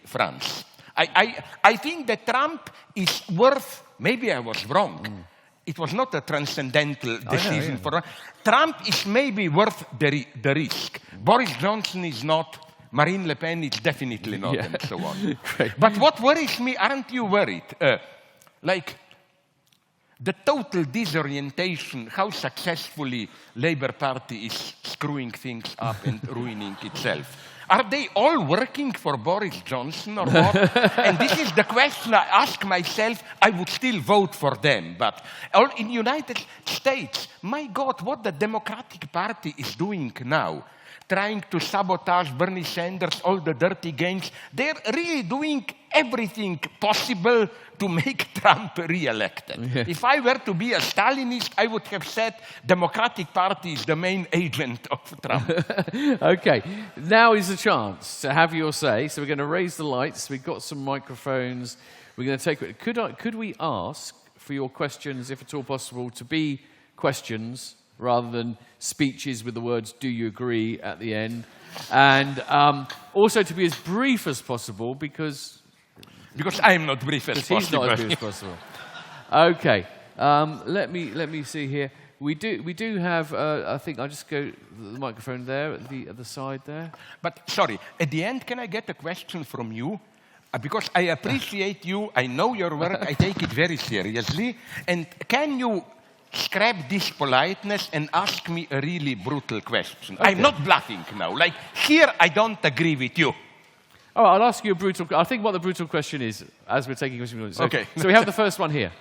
France. I think that Trump is worth, maybe I was wrong, it was not a transcendental decision for Trump is maybe worth the risk. Boris Johnson is not, Marine Le Pen is definitely not, and so on. But what worries me, aren't you worried? Like the total disorientation, how successfully Labour Party is screwing things up and ruining itself. Are they all working for Boris Johnson or what? And this is the question I ask myself. I would still vote for them. But in the United States, my God, what the Democratic Party is doing now, trying to sabotage Bernie Sanders, all the dirty games, they're really doing everything possible to make Trump re-elected. Yeah. If I were to be a Stalinist, I would have said Democratic Party is the main agent of Trump. Okay, now is the chance to have your say. So we're going to raise the lights. We've got some microphones. We're going to take... Could we ask for your questions, if at all possible, to be questions rather than speeches with the words, do you agree, at the end? And also to be as brief as possible, because I am not brief as possible. He's not as brief as possible. Okay, let me see here. We do have. I think I'll just go the microphone there at the side there. But sorry, at the end, can I get a question from you? Because I appreciate you. I know your work. I take it very seriously. And can you scrap this politeness and ask me a really brutal question? Okay. I'm not bluffing now. Like here, I don't agree with you. Oh, I'll ask you a brutal... I think what the brutal question is, as we're taking questions. So, okay. So we have the first one here.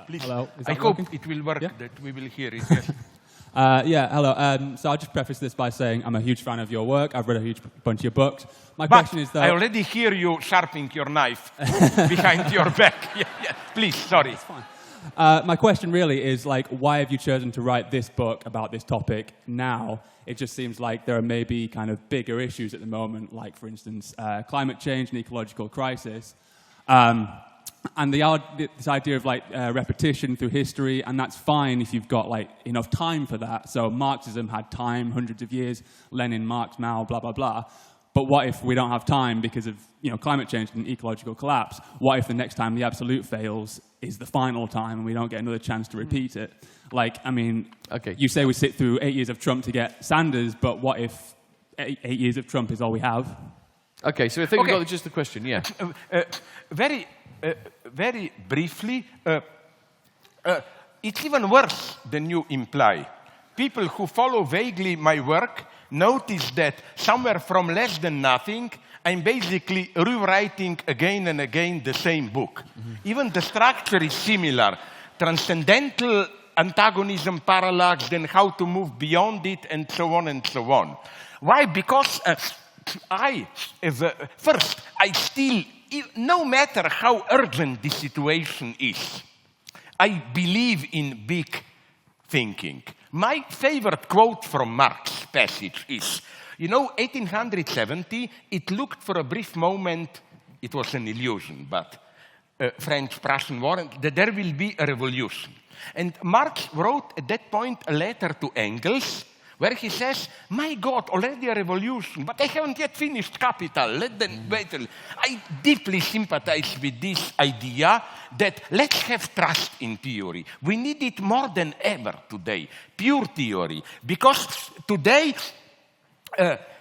Please. Hello. I hope it will work, that we will hear it. Yes. Hello. So I'll just preface this by saying I'm a huge fan of your work. I've read a huge bunch of your books. My question is, though... I already hear you sharpening your knife behind your back. Yeah. Please, sorry. It's fine. My question really is, like, why have you chosen to write this book about this topic now? It just seems like there are maybe kind of bigger issues at the moment, like, for instance, climate change and ecological crisis. And this idea of, like, repetition through history, and that's fine if you've got, like, enough time for that. So Marxism had time, hundreds of years, Lenin, Marx, Mao, blah, blah, blah. But what if we don't have time because of, climate change and ecological collapse? What if the next time the absolute fails is the final time and we don't get another chance to repeat it? Like, I mean, you say we sit through 8 years of Trump to get Sanders, but what if 8 years of Trump is all we have? Okay, so I think we've got just the question, yeah. Very briefly, it's even worse than you imply. People who follow vaguely my work notice that somewhere from less than nothing, I'm basically rewriting again and again the same book. Even the structure is similar. Transcendental antagonism, parallax, then how to move beyond it, and so on and so on. Why? Because I still, no matter how urgent the situation is, I believe in big thinking. My favorite quote from Marx's passage is, 1870, it looked for a brief moment, it was an illusion, but French-Prussian War, that there will be a revolution. And Marx wrote at that point a letter to Engels, where he says, my God, already a revolution, but I haven't yet finished Capital. Let them wait. I deeply sympathize with this idea that let's have trust in theory. We need it more than ever today, pure theory, because today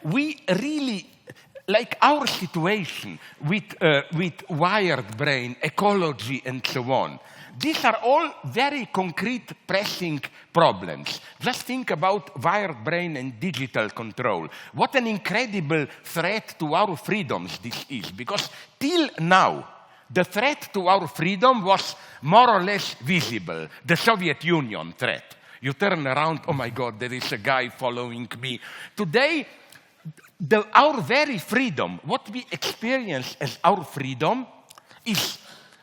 we really, like our situation with wired brain, ecology, and so on, these are all very concrete, pressing problems. Just think about wired brain and digital control. What an incredible threat to our freedoms this is, because till now, the threat to our freedom was more or less visible, the Soviet Union threat. You turn around, oh my God, there is a guy following me. Today, our very freedom, what we experience as our freedom, is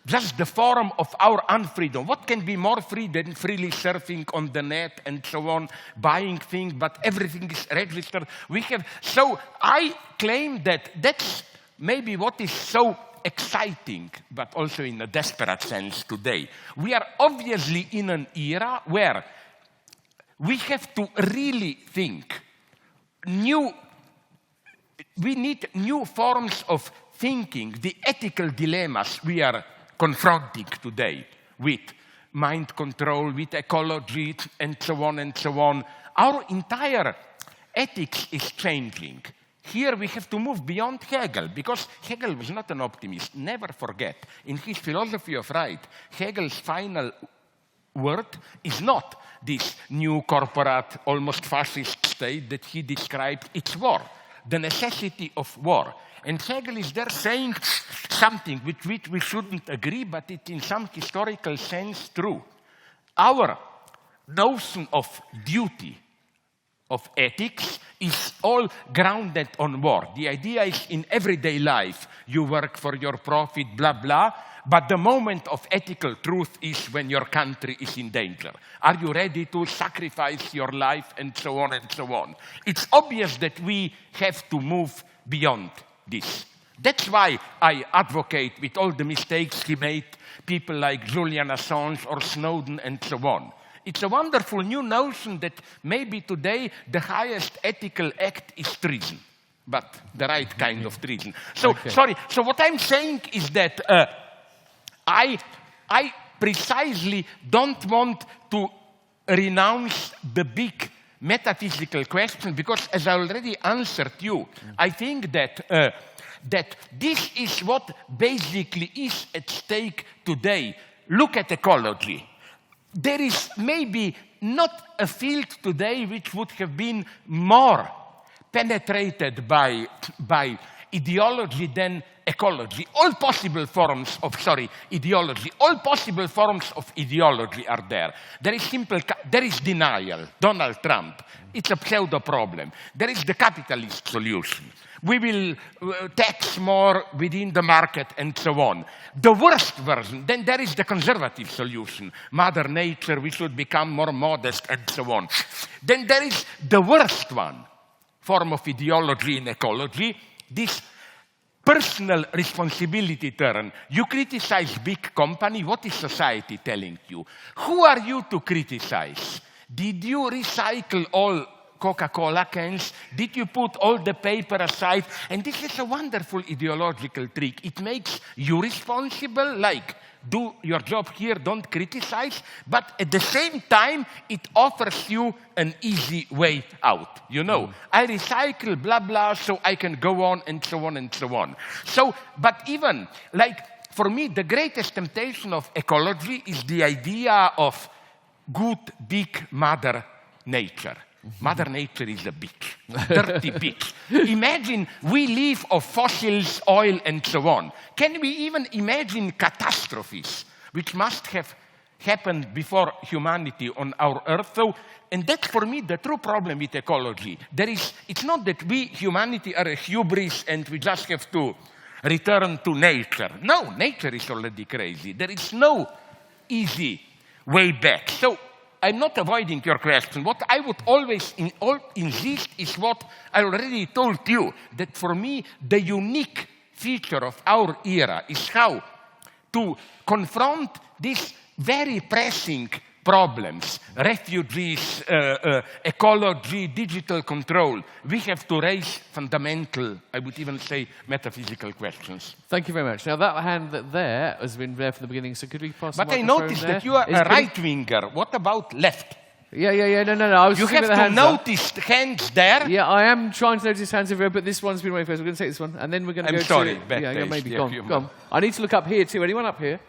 just the form of our unfreedom. What can be more free than freely surfing on the net and so on, buying things, but everything is registered? So I claim that that's maybe what is so exciting, but also in a desperate sense today. We are obviously in an era where we have to really think we need new forms of thinking, the ethical dilemmas we are confronting today with mind control, with ecology, and so on and so on. Our entire ethics is changing. Here we have to move beyond Hegel, because Hegel was not an optimist. Never forget, in his philosophy of right, Hegel's final word is not this new corporate, almost fascist state that he described. It's war, the necessity of war. And Hegel is there saying something with which we shouldn't agree, but it's in some historical sense true. Our notion of duty, of ethics, is all grounded on war. The idea is in everyday life, you work for your profit, blah, blah, but the moment of ethical truth is when your country is in danger. Are you ready to sacrifice your life, and so on and so on? It's obvious that we have to move beyond this. That's why I advocate, with all the mistakes he made, people like Julian Assange or Snowden and so on. It's a wonderful new notion that maybe today the highest ethical act is treason, but the right kind of treason. So, sorry, so what I'm saying is that I precisely don't want to renounce the big metaphysical question, because as I already answered you, I think that that this is what basically is at stake today. Look at ecology. There is maybe not a field today which would have been more penetrated by ideology than ecology. All possible forms of, ideology. All possible forms of ideology are there. There is denial. Donald Trump. It's a pseudo problem. There is the capitalist solution. We will tax more within the market and so on. The worst version, then there is the conservative solution. Mother Nature, we should become more modest and so on. Then there is the worst one, form of ideology in ecology, this personal responsibility turn. You criticize big company, what is society telling you? Who are you to criticize? Did you recycle all Coca-Cola cans? Did you put all the paper aside? And this is a wonderful ideological trick. It makes you responsible, like, do your job here, don't criticize, but at the same time, it offers you an easy way out. You know, I recycle, blah, blah, so I can go on and so on and so on. So, but even, like, for me, the greatest temptation of ecology is the idea of good, big Mother Nature. Mother Nature is a bitch, dirty bitch. Imagine we live of fossils, oil, and so on. Can we even imagine catastrophes which must have happened before humanity on our Earth? So, and that's for me the true problem with ecology. It's not that we, humanity, are a hubris and we just have to return to nature. No, nature is already crazy. There is no easy way back. So, I'm not avoiding your question. What I would always insist is what I already told you, that for me, the unique feature of our era is how to confront this very pressing problems, refugees, ecology, digital control, we have to raise fundamental, I would even say, metaphysical questions. Thank you very much. Now, that hand there has been there from the beginning, so could we pass the But I microphone noticed there? that you are a right-winger. What about left? Yeah. No. I was You just giving have the to hands up. notice the hands there. Yeah, I am trying to notice hands everywhere, but this one's been away first. We're going to take this one, and then we're going to I'm go sorry, to... bad yeah, taste, maybe. yeah, Go human. on. I need to look up here, too. Anyone up here?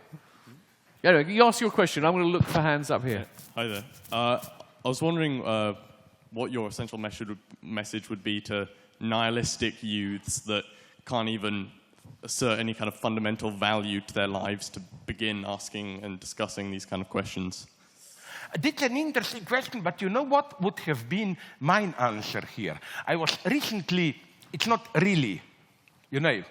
Yeah, no, you ask your question. I'm going to look for hands up here. Hi there. I was wondering what your essential message would be to nihilistic youths that can't even assert any kind of fundamental value to their lives to begin asking and discussing these kind of questions. That's an interesting question, but you know what would have been my answer here? I was recently, it's not really, you know,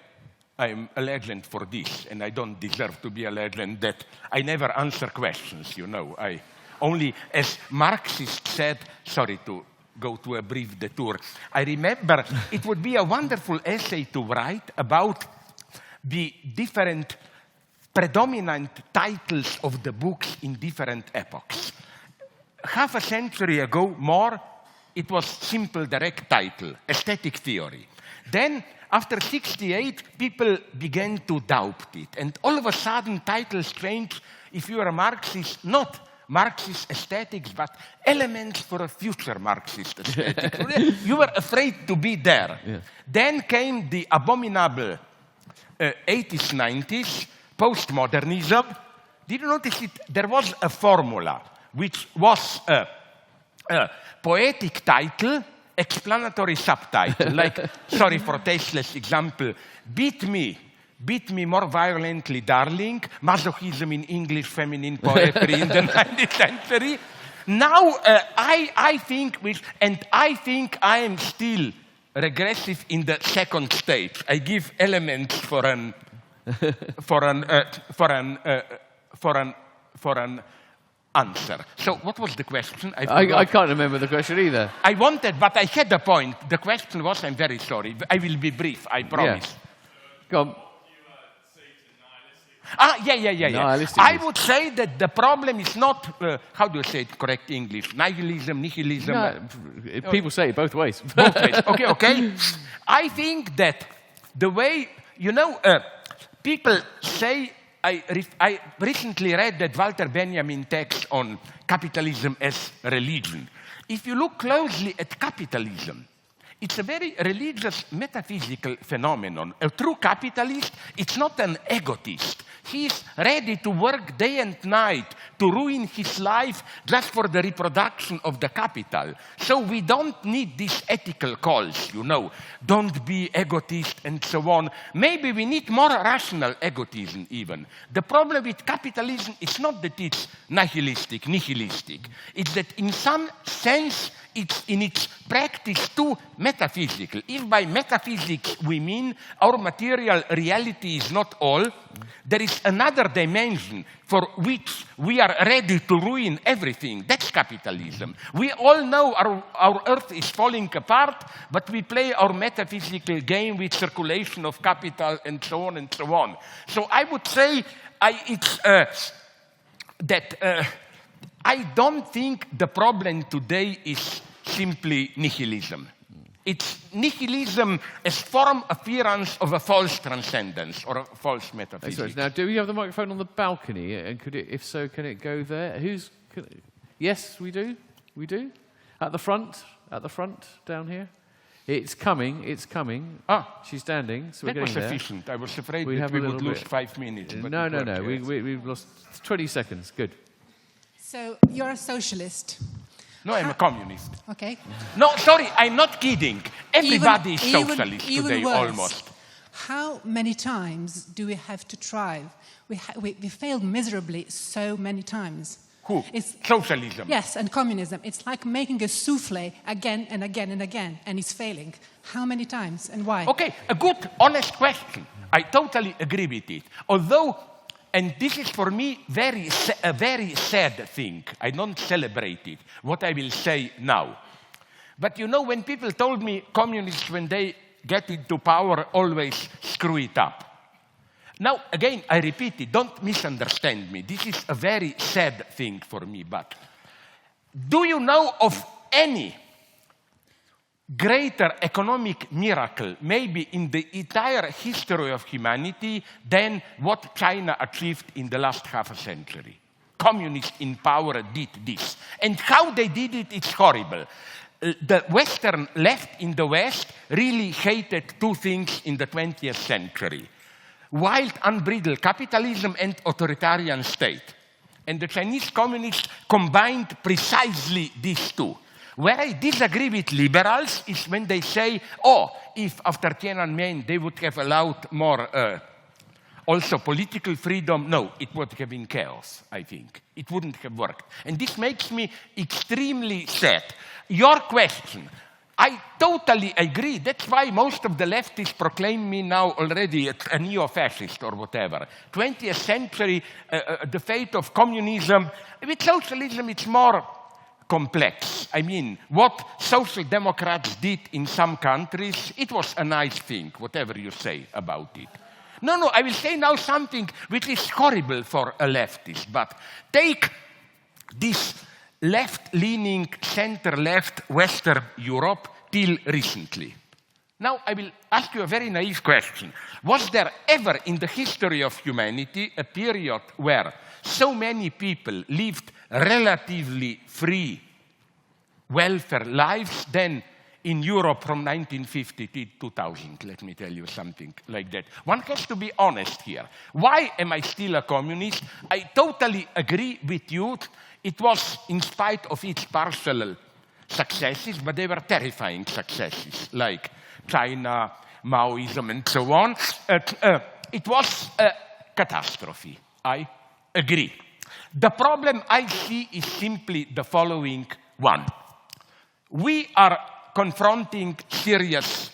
I'm a legend for this, and I don't deserve to be a legend that I never answer questions, you know. I only, as Marxist said, sorry to go to a brief detour, I remember it would be a wonderful essay to write about the different predominant titles of the books in different epochs. Half a century ago, more, it was simple, direct title, aesthetic theory. Then, after 68, people began to doubt it. And all of a sudden, titles changed. If you are a Marxist, not Marxist aesthetics, but elements for a future Marxist aesthetic. You were afraid to be there. Yeah. Then came the abominable 80s, 90s, postmodernism. Did you notice it? There was a formula, which was a poetic title, explanatory subtitle, like, sorry for tasteless example, beat me more violently, darling, masochism in English feminine poetry in the 19th century. Now, I think I am still regressive in the second stage. I give elements for an answer. So what was the question? I can't remember the question either. I wanted, but I had a point. The question was, I'm very sorry. I will be brief, I promise. Yeah. Go on. Yeah. I would say that the problem is not, how do you say it correct English? Nihilism. No, people say it both ways. Both ways. Okay. I think that the way, you know, people say, I recently read that Walter Benjamin text on capitalism as religion. If you look closely at capitalism, it's a very religious, metaphysical phenomenon. A true capitalist, it's not an egotist. He's ready to work day and night to ruin his life just for the reproduction of the capital. So we don't need these ethical calls, you know. Don't be egotist and so on. Maybe we need more rational egotism even. The problem with capitalism is not that it's nihilistic. It's that in some sense it's in its practice too metaphysical. If by metaphysics we mean our material reality is not all, there is another dimension for which we are ready to ruin everything. That's capitalism. We all know our earth is falling apart, but we play our metaphysical game with circulation of capital and so on and so on. So I would say I don't think the problem today is simply nihilism. It's nihilism as form appearance of a false transcendence or a false metaphysics. Now, do we have the microphone on the balcony? And could it, if so, can it go there? Yes, we do. We do. At the front, down here. It's coming. Ah, she's standing. So that we're was getting sufficient. There. I was afraid that we would lose 5 minutes. But no. We've lost 20 seconds. Good. So you're a socialist. No, I'm a communist. Okay. No, sorry, I'm not kidding. Everybody is socialist even today, worse. almost. How many times do we have to try? We failed miserably so many times. Who? Socialism. Yes, and communism. It's like making a souffle again and again and again, and it's failing. How many times and why? Okay, a good, honest question. I totally agree with it. Although, and this is for me a very sad thing. I don't celebrate it, what I will say now. But you know, when people told me communists, when they get into power, always screw it up. Now, again, I repeat it, don't misunderstand me. This is a very sad thing for me, but do you know of any greater economic miracle, maybe in the entire history of humanity, than what China achieved in the last half a century? Communists in power did this. And how they did it, it's horrible. The Western left in the West really hated two things in the 20th century: wild, unbridled capitalism and authoritarian state. And the Chinese communists combined precisely these two. Where I disagree with liberals is when they say, oh, if after Tiananmen they would have allowed more also political freedom, no, it would have been chaos, I think. It wouldn't have worked. And this makes me extremely sad. Your question, I totally agree. That's why most of the leftists proclaim me now already a neo-fascist or whatever. 20th century, the fate of communism. With socialism, it's more complex. I mean, what social democrats did in some countries, it was a nice thing, whatever you say about it. No, I will say now something which is horrible for a leftist, but take this left-leaning, center-left Western Europe till recently. Now I will ask you a very naive question. Was there ever in the history of humanity a period where so many people lived relatively free welfare lives than in Europe from 1950 to 2000, let me tell you something like that. One has to be honest here. Why am I still a communist? I totally agree with you. It was in spite of its partial successes, but they were terrifying successes, like China, Maoism, and so on. It was a catastrophe. I agree. The problem I see is simply the following one. We are confronting serious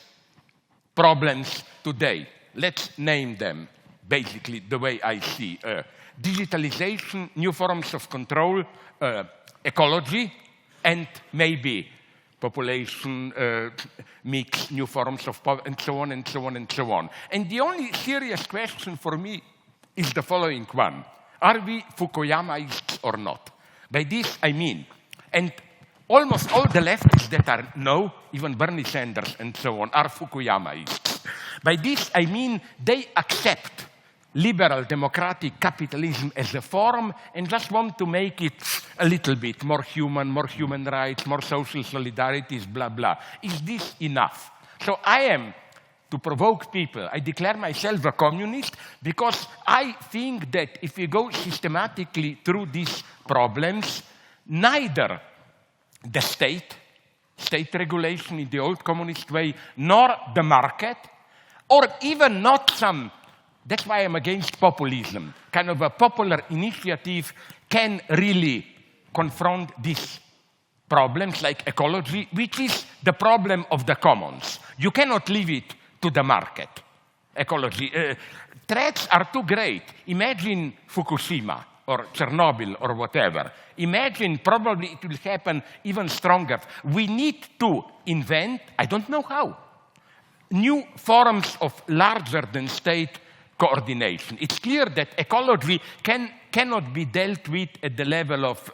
problems today. Let's name them, basically, the way I see. Digitalization, new forms of control, ecology, and maybe population mix, new forms of poverty, and so on, and so on, and so on. And the only serious question for me is the following one. Are we Fukuyamaists or not? By this I mean, and almost all the leftists that are now, even Bernie Sanders and so on, are Fukuyamaists. By this I mean they accept liberal democratic capitalism as a form and just want to make it a little bit more human rights, more social solidarities, blah, blah. Is this enough? So I am, to provoke people, I declare myself a communist because I think that if we go systematically through these problems, neither the state regulation in the old communist way, nor the market, or even not some, that's why I'm against populism, kind of a popular initiative can really confront these problems like ecology, which is the problem of the commons. You cannot leave it to the market, ecology. Threats are too great. Imagine Fukushima or Chernobyl or whatever. Imagine probably it will happen even stronger. We need to invent, I don't know how, new forms of larger than state coordination. It's clear that ecology cannot be dealt with at the level of,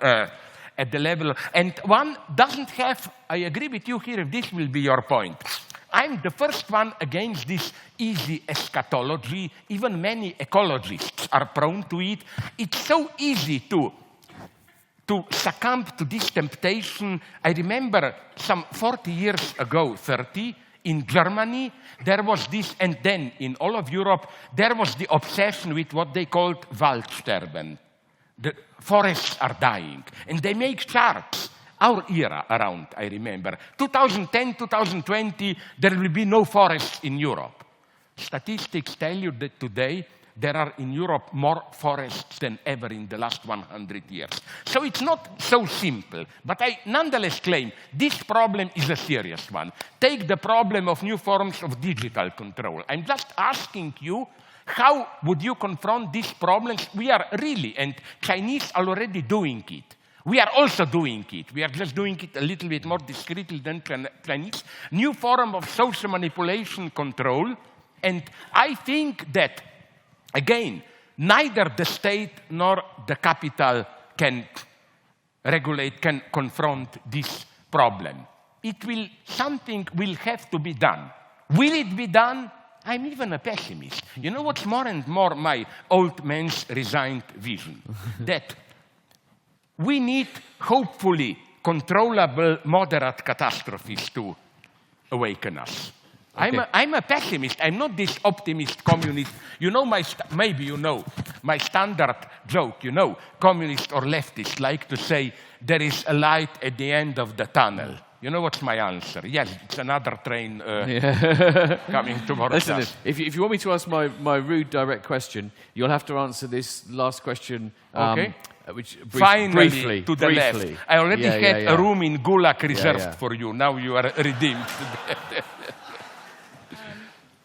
and one doesn't have, I agree with you here, if this will be your point. I'm the first one against this easy eschatology. Even many ecologists are prone to it. It's so easy to succumb to this temptation. I remember some 40 years ago, 30, in Germany, there was this, and then in all of Europe, there was the obsession with what they called Waldsterben. The forests are dying. And they make charts. Our era around, I remember. 2010, 2020, there will be no forests in Europe. Statistics tell you that today there are in Europe more forests than ever in the last 100 years. So it's not so simple. But I nonetheless claim this problem is a serious one. Take the problem of new forms of digital control. I'm just asking you, how would you confront these problems? We are really, and Chinese are already doing it. We are also doing it. We are just doing it a little bit more discreetly than Chinese. New form of social manipulation control. And I think that Again, neither the state nor the capital can confront this problem. Something will have to be done. Will it be done? I'm even a pessimist. You know what's more and more my old man's resigned vision? That we need, hopefully, controllable, moderate catastrophes to awaken us. Okay. I'm a pessimist. I'm not this optimist communist. You know maybe you know my standard joke, communists or leftists like to say there is a light at the end of the tunnel. You know what's my answer? Yes, it's another train coming tomorrow. Listen, if you want me to ask my rude, direct question, you'll have to answer this last question. Okay. Which Finally, briefly, to the left. I already had a room in Gulag reserved for you. Now you are redeemed.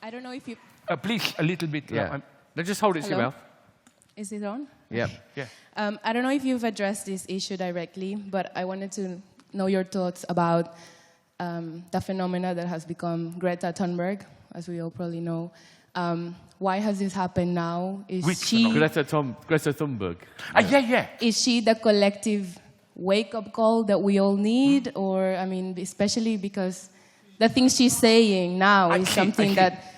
I don't know if you... please, a little bit. Yeah. Just hold it to your mouth. Is it on? Yeah. I don't know if you've addressed this issue directly, but I wanted to know your thoughts about the phenomena that has become Greta Thunberg, as we all probably know. Why has this happened now? Is she Greta Thunberg? Is she the collective wake-up call that we all need? Or, I mean, especially because the things she's saying now is something that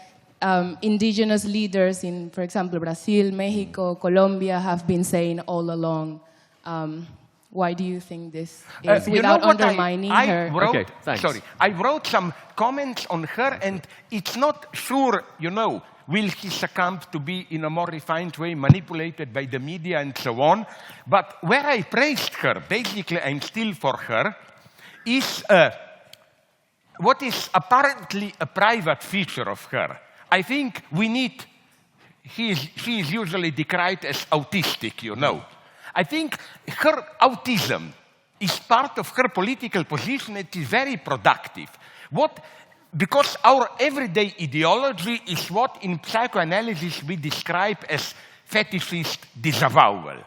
indigenous leaders in, for example, Brazil, Mexico, Colombia have been saying all along. Why do you think this is without undermining her? I wrote some comments on her, and it's not sure, will he succumb to be in a more refined way manipulated by the media and so on. But where I praised her, basically I'm still for her, is what is apparently a private feature of her. I think she is usually decried as autistic, I think her autism is part of her political position. It is very productive. Because our everyday ideology is what in psychoanalysis we describe as fetishist disavowal.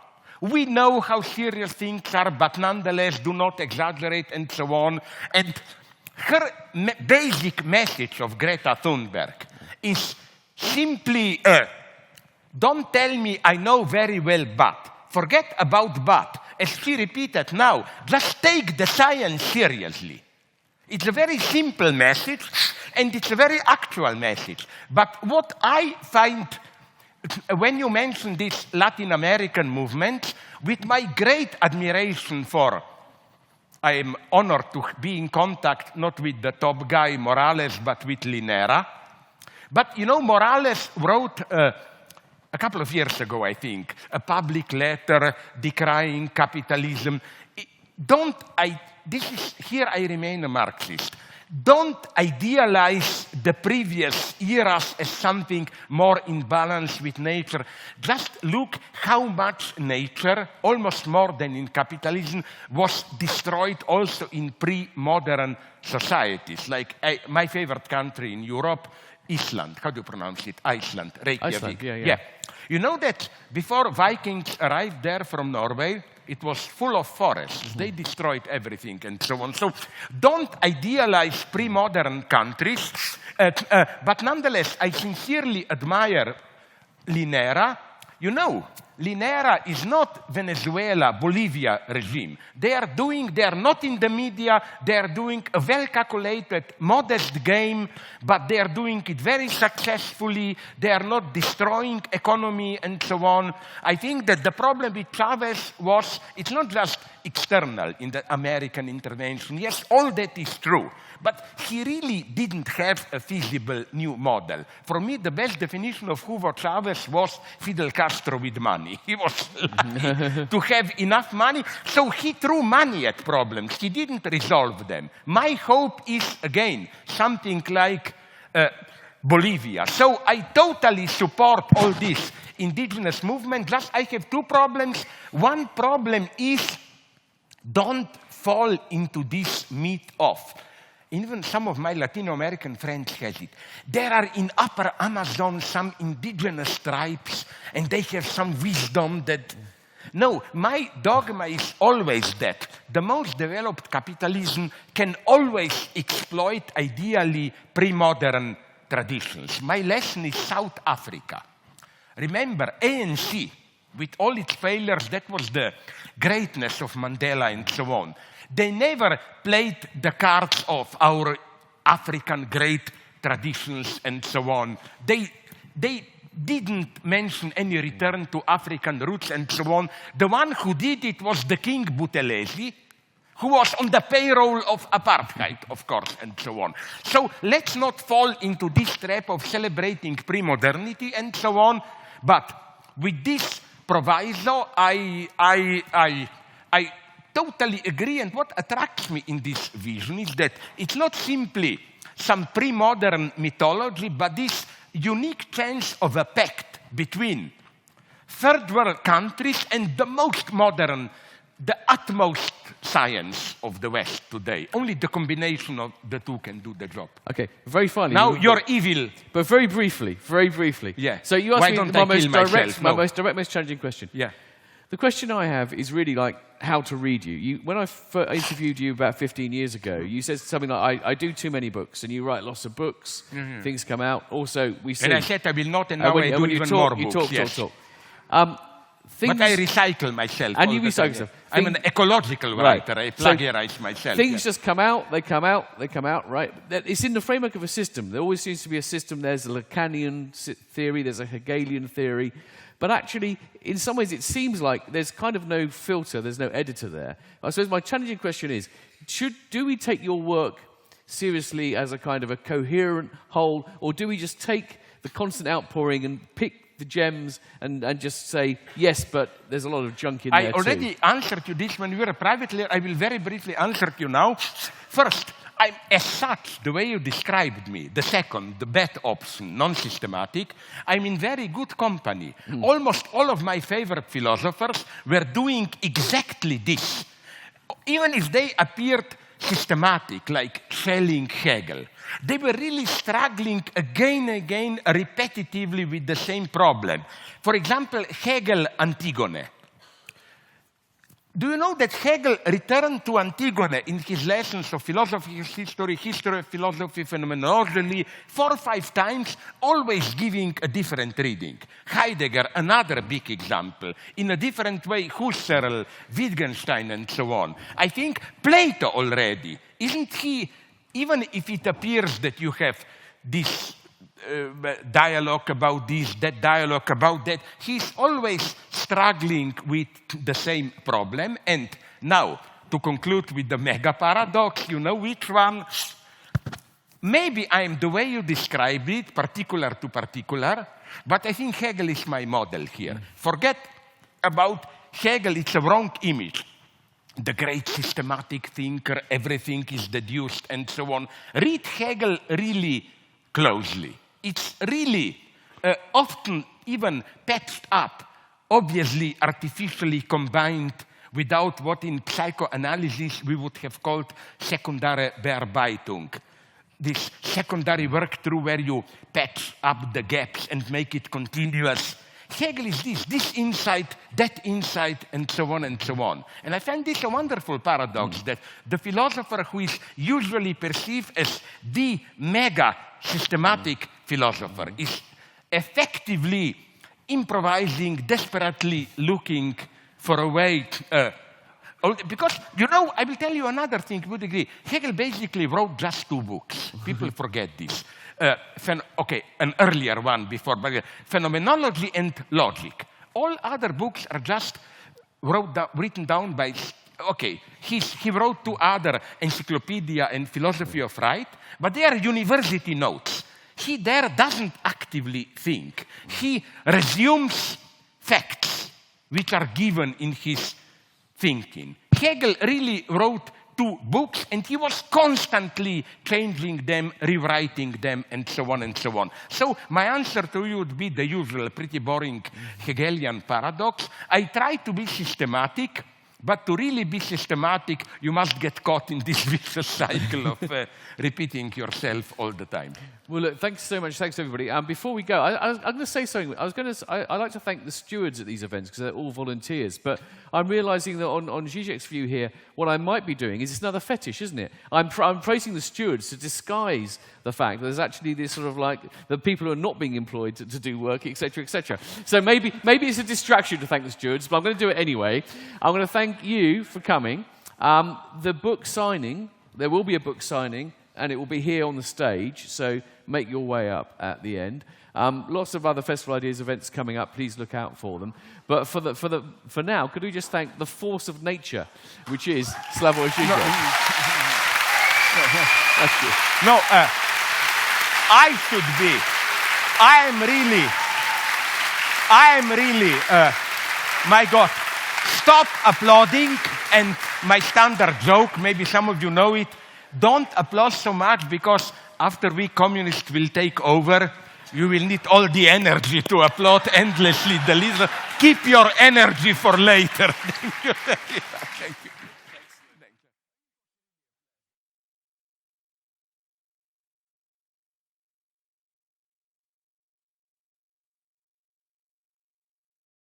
We know how serious things are, but nonetheless do not exaggerate and so on. And her basic message of Greta Thunberg is simply, don't tell me I know very well but. Forget about but. As she repeated now, just take the science seriously. It's a very simple message, and it's a very actual message. But what I find, when you mention this Latin American movement, with my great admiration for, I am honored to be in contact not with the top guy, Morales, but with Linera. But, Morales wrote a couple of years ago, I think, a public letter decrying capitalism. Here I remain a Marxist. Don't idealize the previous eras as something more in balance with nature. Just look how much nature, almost more than in capitalism, was destroyed also in pre-modern societies. Like my favorite country in Europe, Iceland. How do you pronounce it? Iceland. Reykjavik. Iceland, yeah. You know that before Vikings arrived there from Norway, it was full of forests. They destroyed everything and so on. So don't idealize pre-modern countries. But nonetheless, I sincerely admire Linera. Linera is not Venezuela, Bolivia regime. They are not in the media, they are doing a well-calculated, modest game, but they are doing it very successfully. They are not destroying economy and so on. I think that the problem with Chavez it's not just external in the American intervention. Yes, all that is true. But he really didn't have a feasible new model. For me, the best definition of Hugo Chavez was Fidel Castro with money. He was lucky to have enough money, so he threw money at problems. He didn't resolve them. My hope is, again, something like Bolivia. So I totally support all this indigenous movement. Just I have two problems. One problem is don't fall into this myth of. Even some of my Latino American friends has it. There are in Upper Amazon some indigenous tribes, and they have some wisdom that... No, my dogma is always that the most developed capitalism can always exploit, ideally, pre-modern traditions. My lesson is South Africa. remember, ANC, with all its failures, that was the greatness of Mandela and so on. They never played the cards of our African great traditions and so on. They didn't mention any return to African roots and so on. The one who did it was the King Buthelezi, who was on the payroll of apartheid, of course, and so on. So let's not fall into this trap of celebrating pre-modernity and so on. But with this proviso, I totally agree. And what attracts me in this vision is that it's not simply some pre-modern mythology, but this unique chance of a pact between third world countries and the most modern, the utmost science of the West today. Only the combination of the two can do the job. Okay, very finally. Now you're evil. But very briefly. Yeah. So you asked Why me don't my I most kill direct, myself? my No. most direct, most challenging question. Yeah. The question I have is really like how to read you. When I interviewed you about 15 years ago, you said something like, I do too many books, and you write lots of books, things come out. Also, we see... And I said I will not, and now when, I and do when even you talk, more you books. talk, Yes. talk. But I recycle myself. And all you the recycle time. stuff. I'm an ecological writer. I So plagiarize myself. Things just come out, they come out, right? It's in the framework of a system. There always seems to be a system. There's a Lacanian theory, there's a Hegelian theory. But actually, in some ways, it seems like there's kind of no filter, there's no editor there. I suppose my challenging question is, do we take your work seriously as a kind of a coherent whole, or do we just take the constant outpouring and pick the gems and just say, yes, but there's a lot of junk in there I already answered you this when we were privately. I will very briefly answer you now. First, I'm as such, the way you described me, the second, the bad option, non-systematic, I'm in very good company. Almost all of my favorite philosophers were doing exactly this. Even if they appeared systematic, like Schelling, Hegel, they were really struggling again and again, repetitively with the same problem. For example, Hegel, Antigone. Do you know that Hegel returned to Antigone in his lessons of philosophy, history of philosophy, phenomenology, 4 or 5 times, always giving a different reading? Heidegger, another big example, in a different way, Husserl, Wittgenstein, and so on. I think Plato already, isn't he, even if it appears that you have this dialogue about this, that dialogue about that, he's always struggling with the same problem. And now, to conclude with the mega paradox, you know which one? Maybe I'm the way you describe it, particular to particular, but I think Hegel is my model here. Forget about Hegel, it's a wrong image. The great systematic thinker, everything is deduced, and so on. Read Hegel really closely. It's really often even patched up, obviously artificially combined without what in psychoanalysis we would have called secondary Bearbeitung. This secondary work through where you patch up the gaps and make it continuous. Hegel is this insight, that insight, and so on and so on. And I find this a wonderful paradox that the philosopher who is usually perceived as the mega systematic philosopher is effectively improvising, desperately looking for a way. Because, you know, I will tell you another thing, you would agree. Hegel basically wrote just 2 books. People forget this. An earlier one before, but Phenomenology and Logic. All other books are just written down by, he wrote 2 other Encyclopedia and Philosophy of Right, but they are university notes. He there doesn't actively think. He resumes facts which are given in his thinking. Hegel really wrote 2 books, and he was constantly changing them, rewriting them, and so on and so on. So my answer to you would be the usual, pretty boring Hegelian paradox. I try to be systematic, But to really be systematic, you must get caught in this vicious cycle of repeating yourself all the time. Well, look, thanks so much. Thanks, everybody. Before we go, I'm going to say something. I like to thank the stewards at these events because they're all volunteers. But I'm realizing that on Zizek's view here, what I might be doing is it's another fetish, isn't it? I'm praising the stewards to disguise the fact that there's actually this sort of like the people who are not being employed to do work, etc., etc. So maybe it's a distraction to thank the stewards, but I'm going to do it anyway. I'm going to thank you for coming. The book signing, there will be a book signing, and it will be here on the stage, so make your way up at the end. Lots of other Festival Ideas events coming up. Please look out for them. But for now, could we just thank the force of nature, which is Slavoj Žižek? Thank you. No, I am really, my God, stop applauding, and my standard joke, maybe some of you know it, don't applaud so much because after we communists will take over, you will need all the energy to applaud endlessly the leader. Keep your energy for later. Thank you.